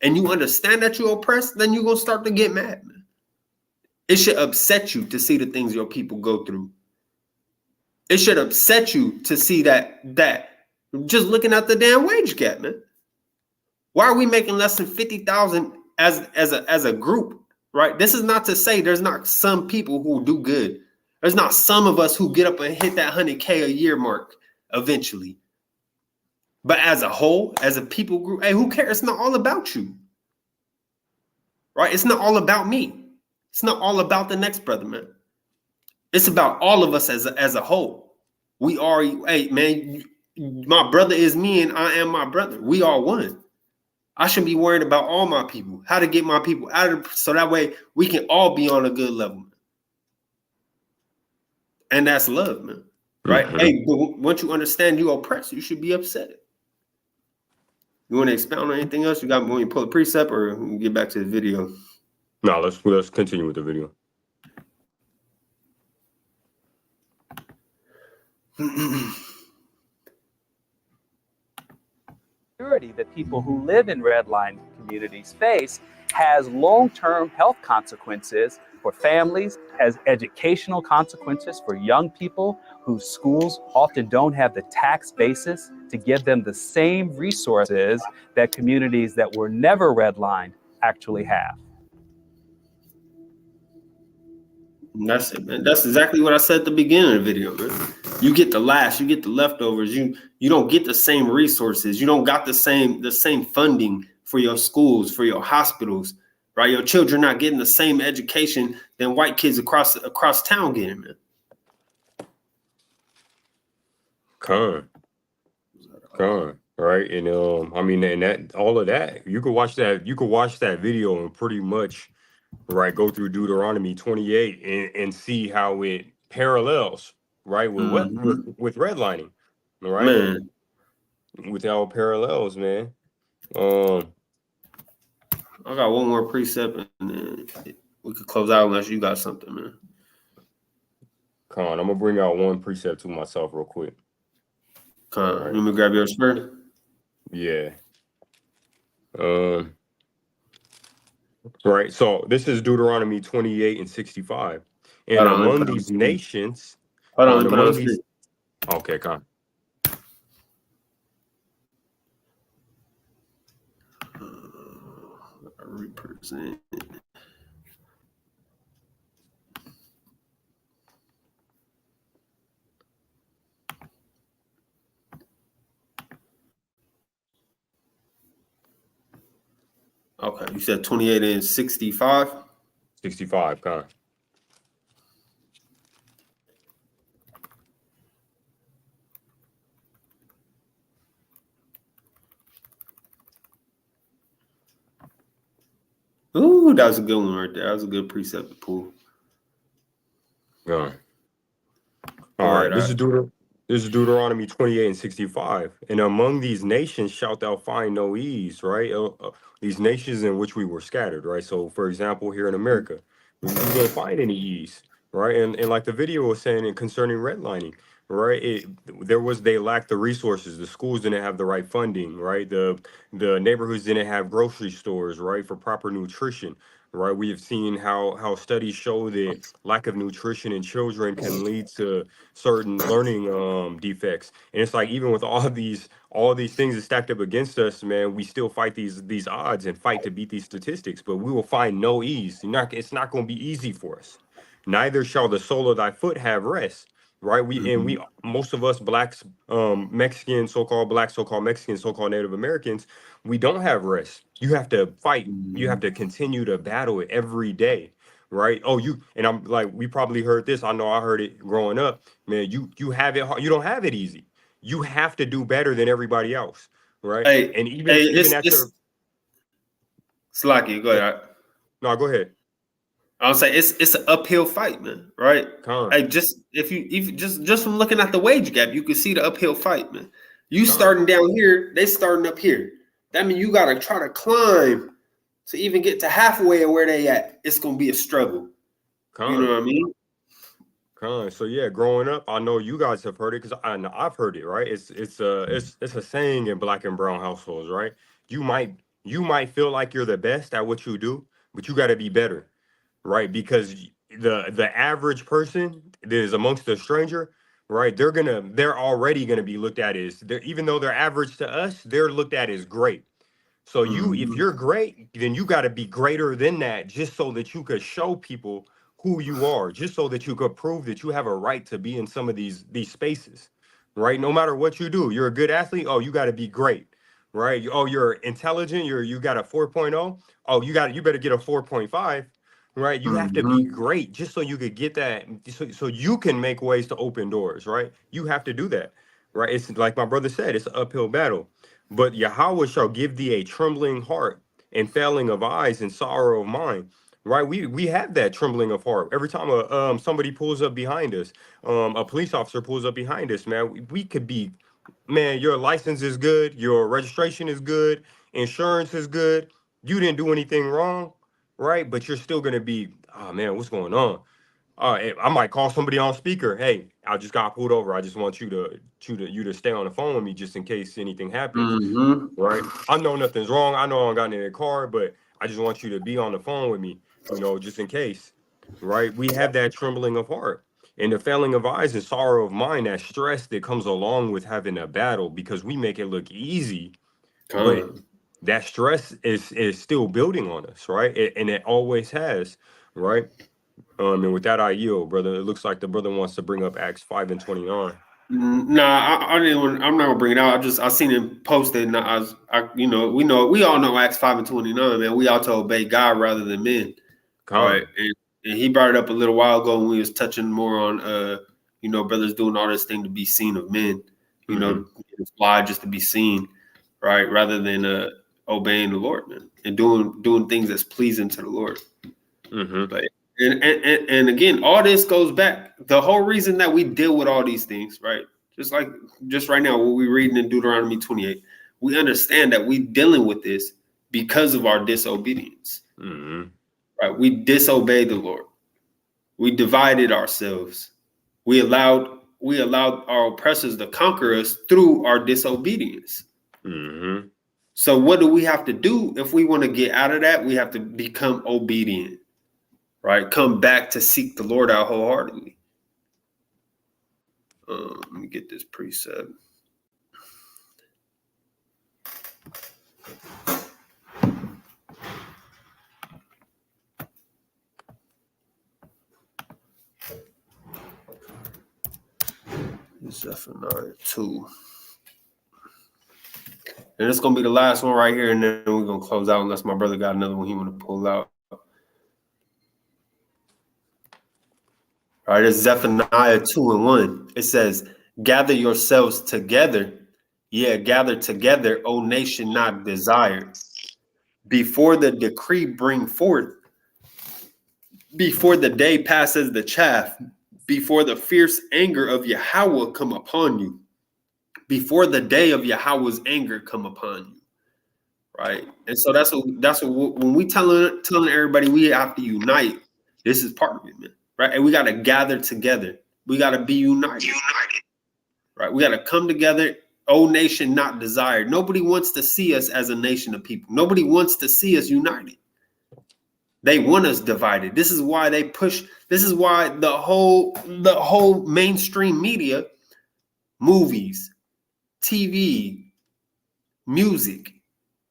A: and you understand that you're oppressed, then you're going to start to get mad, man. It should upset you to see the things your people go through. It should upset you to see that just looking at the damn wage gap, man. Why are we making less than 50,000 as a group, right? This is not to say there's not some people who do good. There's not some of us who get up and hit that 100K a year mark eventually. But as a whole, as a people group, hey, who cares? It's not all about you, right? It's not all about me. It's not all about the next brother, man. It's about all of us as a whole. We are, hey, man, my brother is me and I am my brother. We are one. I should be worried about all my people, how to get my people out of, so that way we can all be on a good level. And that's love, man. Right? Hey, but once you understand you oppressed, you should be upset. You want to expound on anything else? You got when you pull a precept, or we can get back to the video?
C: No, let's continue with the video.
G: That people who live in redline communities face has long-term health consequences for families, has educational consequences for young people whose schools often don't have the tax basis to give them the same resources that communities that were never redlined actually have.
A: That's it, man. That's exactly what I said at the beginning of the video, man. You get the last, you get the leftovers. You don't get the same resources. You don't got the same funding for your schools, for your hospitals, right? Your children not getting the same education than white kids across town getting, man.
C: Con, right? And I mean, and that all of that, you could watch that video and pretty much, right, go through Deuteronomy 28 and see how it parallels, right? With redlining, right?
A: Man,
C: With our parallels, man.
A: I got one more precept, and then we could close out unless you got something, man.
C: Con, I'm gonna bring out one precept to myself real quick.
A: All
C: Right.
A: Let me grab yours first.
C: Yeah. Right. So this is Deuteronomy 28 and 65. And
A: Hold on, let me
C: among
A: put it on the
C: these
A: screen.
C: nations,
A: Hold on, let
C: and
A: me put it on
C: among
A: the
C: these,
A: screen.
C: okay, Con.
A: Represent. Okay, you said 28 and 65.
C: 65, Con.
A: Ooh, that was a good one right there. That was a good precept to pull.
C: Con.
A: Go
C: All right.
A: ahead.
C: This is Deuteronomy 28 and 65. And among these nations shalt thou find no ease, right? These nations in which we were scattered, right? So, for example, here in America, we won't find any ease, right? And like the video was saying concerning redlining, right? They lacked the resources. The schools didn't have the right funding, right? The neighborhoods didn't have grocery stores, right, for proper nutrition, right? We have seen how studies show that lack of nutrition in children can lead to certain learning defects. And it's like even with all these things that stacked up against us, man, we still fight these odds and fight to beat these statistics, but we will find no ease. It's not going to be easy for us. Neither shall the sole of thy foot have rest. Right. We most of us blacks, Mexicans, so-called blacks, so-called Mexicans, so-called Native Americans, we don't have rest. You have to fight. You have to continue to battle it every day. Right. Oh, and I'm like, we probably heard this. I know I heard it growing up. Man, you have it hard. You don't have it easy. You have to do better than everybody else. Right.
A: Hey,
C: And
A: hey,
C: even at
A: it's
C: your
A: Slacky. Go ahead.
C: no, go ahead.
A: I'll say it's an uphill fight, man. Right?
C: Con,
A: Hey, just if you just from looking at the wage gap, you can see the uphill fight, man. You
C: con,
A: starting down here, they starting up here. That means you gotta try to climb to even get to halfway of where they at. It's gonna be a struggle. You know
C: con.
A: what I mean?
C: So yeah, growing up, I know you guys have heard it because I've heard it, right? It's a saying in black and brown households, right? You might you might feel like you're the best at what you do, but you got to be better, right? Because the average person that is amongst a stranger, right? They're already gonna be looked at as even though they're average to us, they're looked at as great. So if
A: Mm-hmm.
C: you're great, then you got to be greater than that, just so that you could show people who you are, just so that you could prove that you have a right to be in some of these spaces, right? No matter what you do, you're a good athlete. Oh, you got to be great, right? Oh, you're intelligent. You got a 4.0. Oh, you better get a 4.5, right? You have to be
A: Mm-hmm.
C: great just so you could get that, so you can make ways to open doors, right? You have to do that, right? It's like my brother said, it's an uphill battle. But Yahweh shall give thee a trembling heart and failing of eyes and sorrow of mind. Right? We have that trembling of heart. Every time somebody pulls up behind us, a police officer pulls up behind us, man, we could be, man, your license is good, your registration is good, insurance is good, you didn't do anything wrong, right? But you're still gonna be, oh man, what's going on? I might call somebody on speaker. Hey, I just got pulled over. I just want you to stay on the phone with me just in case anything happens.
A: Mm-hmm.
C: Right? I know nothing's wrong. I know I don't got in the car, but I just want you to be on the phone with me, just in case. Right? We have that trembling of heart and the failing of eyes and sorrow of mind, that stress that comes along with having a battle because we make it look easy, but
A: Come.
C: that stress is still building on us, right? And it always has, right? And with that, I yield, brother. It looks like the brother wants to bring up Acts 5 and 29.
A: Nah, I didn't. I'm not gonna bring it out. I seen him posted, and we all know Acts 5:29, man. We ought to obey God rather than men, right?
C: Con.
A: And he brought it up a little while ago when we was touching more on, brothers doing all this thing to be seen of men,
C: Mm-hmm.
A: fly just to be seen, right? Rather than obeying the Lord, man, and doing things that's pleasing to the Lord.
C: Mm-hmm.
A: But And again, all this goes back. The whole reason that we deal with all these things, right? Just right now, what we're reading in Deuteronomy 28, we understand that we're dealing with this because of our disobedience.
C: Mm-hmm.
A: Right? We disobeyed the Lord. We divided ourselves. We allowed our oppressors to conquer us through our disobedience.
C: Mm-hmm.
A: So what do we have to do if we want to get out of that? We have to become obedient, right? Come back to seek the Lord out wholeheartedly. Let me get this precept. Zephaniah 2. And it's going to be the last one right here, and then we're going to close out unless my brother got another one he want to pull out. All right, it's Zephaniah 2:1. It says, gather yourselves together. Yeah, gather together, O nation not desired. Before the decree bring forth, before the day passes the chaff, before the fierce anger of Yahweh come upon you, before the day of Yahweh's anger come upon you. Right. And so that's what when we telling everybody we have to unite, this is part of it, man. Right. And we got to gather together. We got to be united. Right. We got to come together. O nation not desired. Nobody wants to see us as a nation of people. Nobody wants to see us united. They want us divided. This is why they push. This is why the whole mainstream media, movies, TV, music,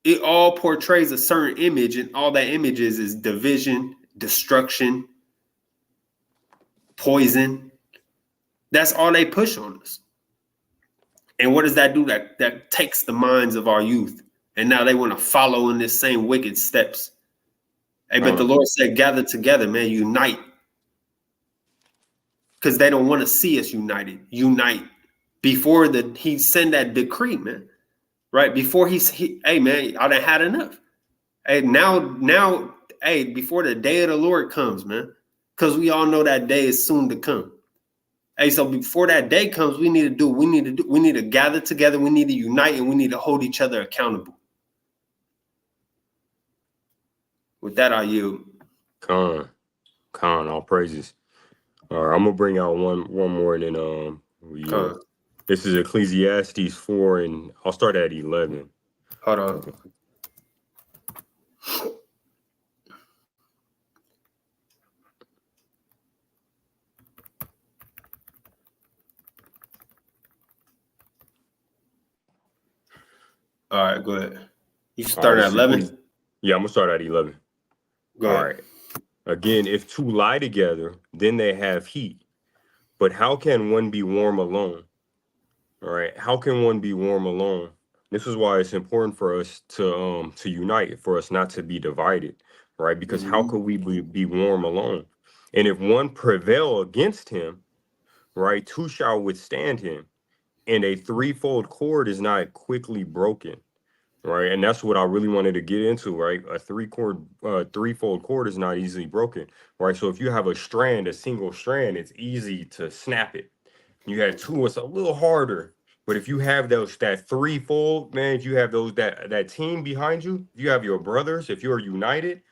A: it all portrays a certain image, and all that image is division, destruction, poison. That's all they push on us. And what does that do? That takes the minds of our youth. And now they want to follow in this same wicked steps. Hey, but the Lord said, gather together, man, unite. Because they don't want to see us united. Unite. Before he send that decree, man. Right? Before hey, man, I done had enough. Hey, now, hey, before the day of the Lord comes, man, because we all know that day is soon to come. Hey, so before that day comes, we need to gather together, we need to unite, and we need to hold each other accountable. With that, I yield.
C: Khan, all praises. All right, I'm gonna bring out one more, and then this is Ecclesiastes 4, and I'll start at 11.
A: Hold on. All right, go ahead. You start at 11?
C: Yeah, I'm going to start at 11.
A: Go ahead.
C: All right. Again, if two lie together, then they have heat. But how can one be warm alone? All right. How can one be warm alone? This is why it's important for us to unite, for us not to be divided, right? Because how could we be warm alone? And if one prevail against him, right, two shall withstand him. And a threefold cord is not quickly broken, right? And that's what I really wanted to get into, right? A threefold cord is not easily broken, right? So if you have a single strand, it's easy to snap it. You have two, it's a little harder. But if you have that threefold, man, if you have that team behind you, if you have your brothers, if you're united,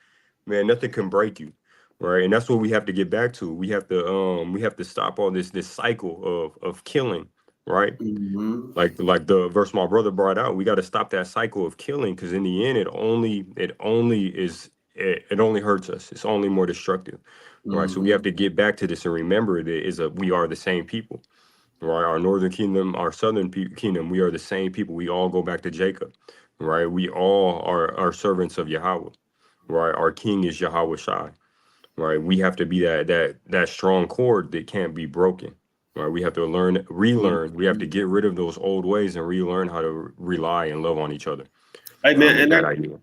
C: man, nothing can break you. Right. And that's what we have to get back to. We have to stop all this cycle of killing. Right.
A: Mm-hmm.
C: Like the verse my brother brought out, we got to stop that cycle of killing, because in the end, it only hurts us. It's only more destructive. Right. So we have to get back to this and remember that we are the same people. Right. Our northern kingdom, our southern kingdom, we are the same people. We all go back to Jacob. Right. We all are servants of Yahweh. Right. Our king is Yahweh Shai. Right. We have to be that strong cord that can't be broken. Right. We have to relearn. We have to get rid of those old ways and relearn how to rely and love on each other.
A: Hey, man, and
C: that idea.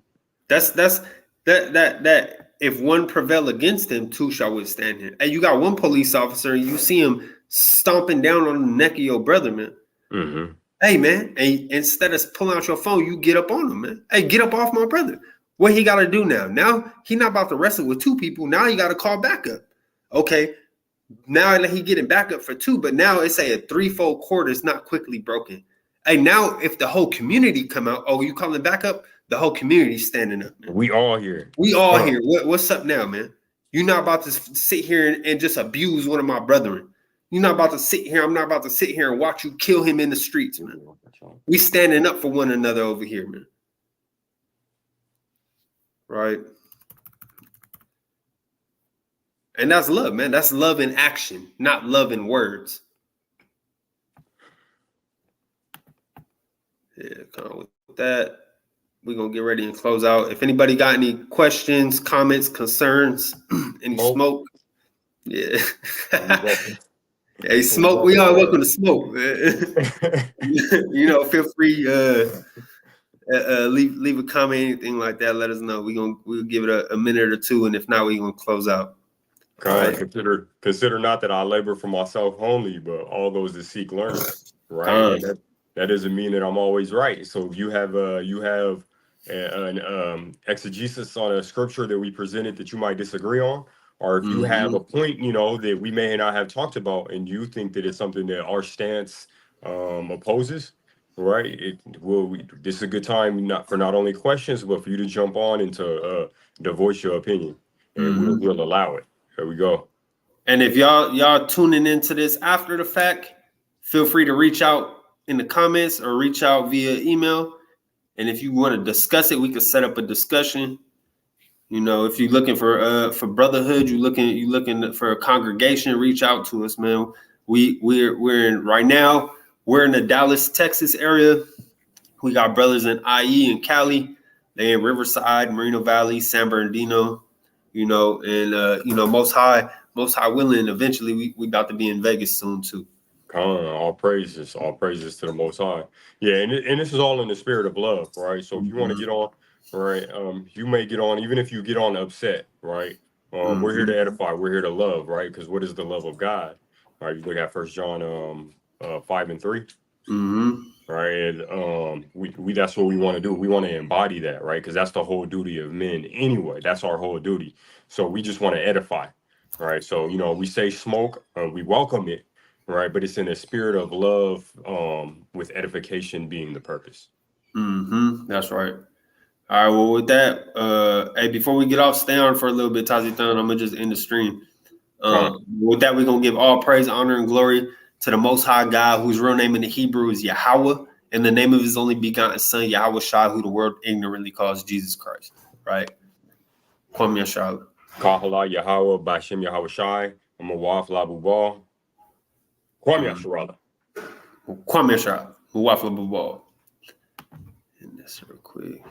A: That if one prevail against him, two shall withstand him. Hey, you got one police officer and you see him stomping down on the neck of your brother, man.
C: Mm-hmm.
A: Hey, man, and instead of pulling out your phone, you get up on him, man. Hey, get up off my brother. What he got to do now? Now he not about to wrestle with two people. Now he got to call backup. Okay, now he getting back up for 2, but now it's a 3-fold cord is not quickly broken. Hey, now if the whole community come out, oh, you calling back up? The whole community standing up, man.
C: We all here.
A: We all here. What's up now, man? You're not about to sit here and just abuse one of my brethren. You're not about to sit here. I'm not about to sit here and watch you kill him in the streets, man. We standing up for one another over here, man. Right? And that's love, man. That's love in action, not love in words. Yeah, kind of with that, we're going to get ready and close out. If anybody got any questions, comments, concerns, any smoke. Yeah. Hey, smoke. We all welcome to smoke, man. Feel free leave a comment, anything like that. Let us know. We'll give it a minute or two, and if not, we're gonna close out.
C: Right. Consider not that I labor for myself only, but all those that seek learning. Right. And that doesn't mean that I'm always right. So if you have an exegesis on a scripture that we presented that you might disagree on, or if you have a point, that we may not have talked about, and you think that it's something that our stance opposes, right? This is a good time not only questions, but for you to jump on and to voice your opinion, and we'll allow it. There we go.
A: And if y'all tuning into this after the fact, feel free to reach out in the comments or reach out via email. And if you want to discuss it, we can set up a discussion. If you're looking for brotherhood, you're looking for a congregation, reach out to us, man. We're in right now. We're in the Dallas, Texas area. We got brothers in IE and Cali. They in Riverside, Moreno Valley, San Bernardino. Most high willing. Eventually, we about to be in Vegas soon too.
C: All praises to the Most High. Yeah, and this is all in the spirit of love, right? So if you want to get on, right, you may get on, even if you get on upset, right? We're here to edify, we're here to love, right? Because what is the love of God? All right, you look at 1 John 5:3. Right, and we that's what we want to do. We want to embody that, right? Because that's the whole duty of men anyway. That's our whole duty. So we just want to edify, right? So we say smoke, we welcome it, right? But it's in a spirit of love, with edification being the purpose.
A: That's right. All right. Well, with that, hey, before we get off, stay on for a little bit, Tazi-Thon. I'm gonna just end the stream. With that, we're gonna give all praise, honor, and glory to the Most High God, whose real name in the Hebrew is Yahweh, and the name of his only begotten Son, Yahweh Shai, who the world ignorantly calls Jesus Christ. Right? Kwam Yasharahla.
C: Kahala Yahweh Bashem Yahweh Shai, Amawaf Labubal. Kwam Yasharahla.
A: Kwam Yasharahla. Muwaf Labubal. And this real quick.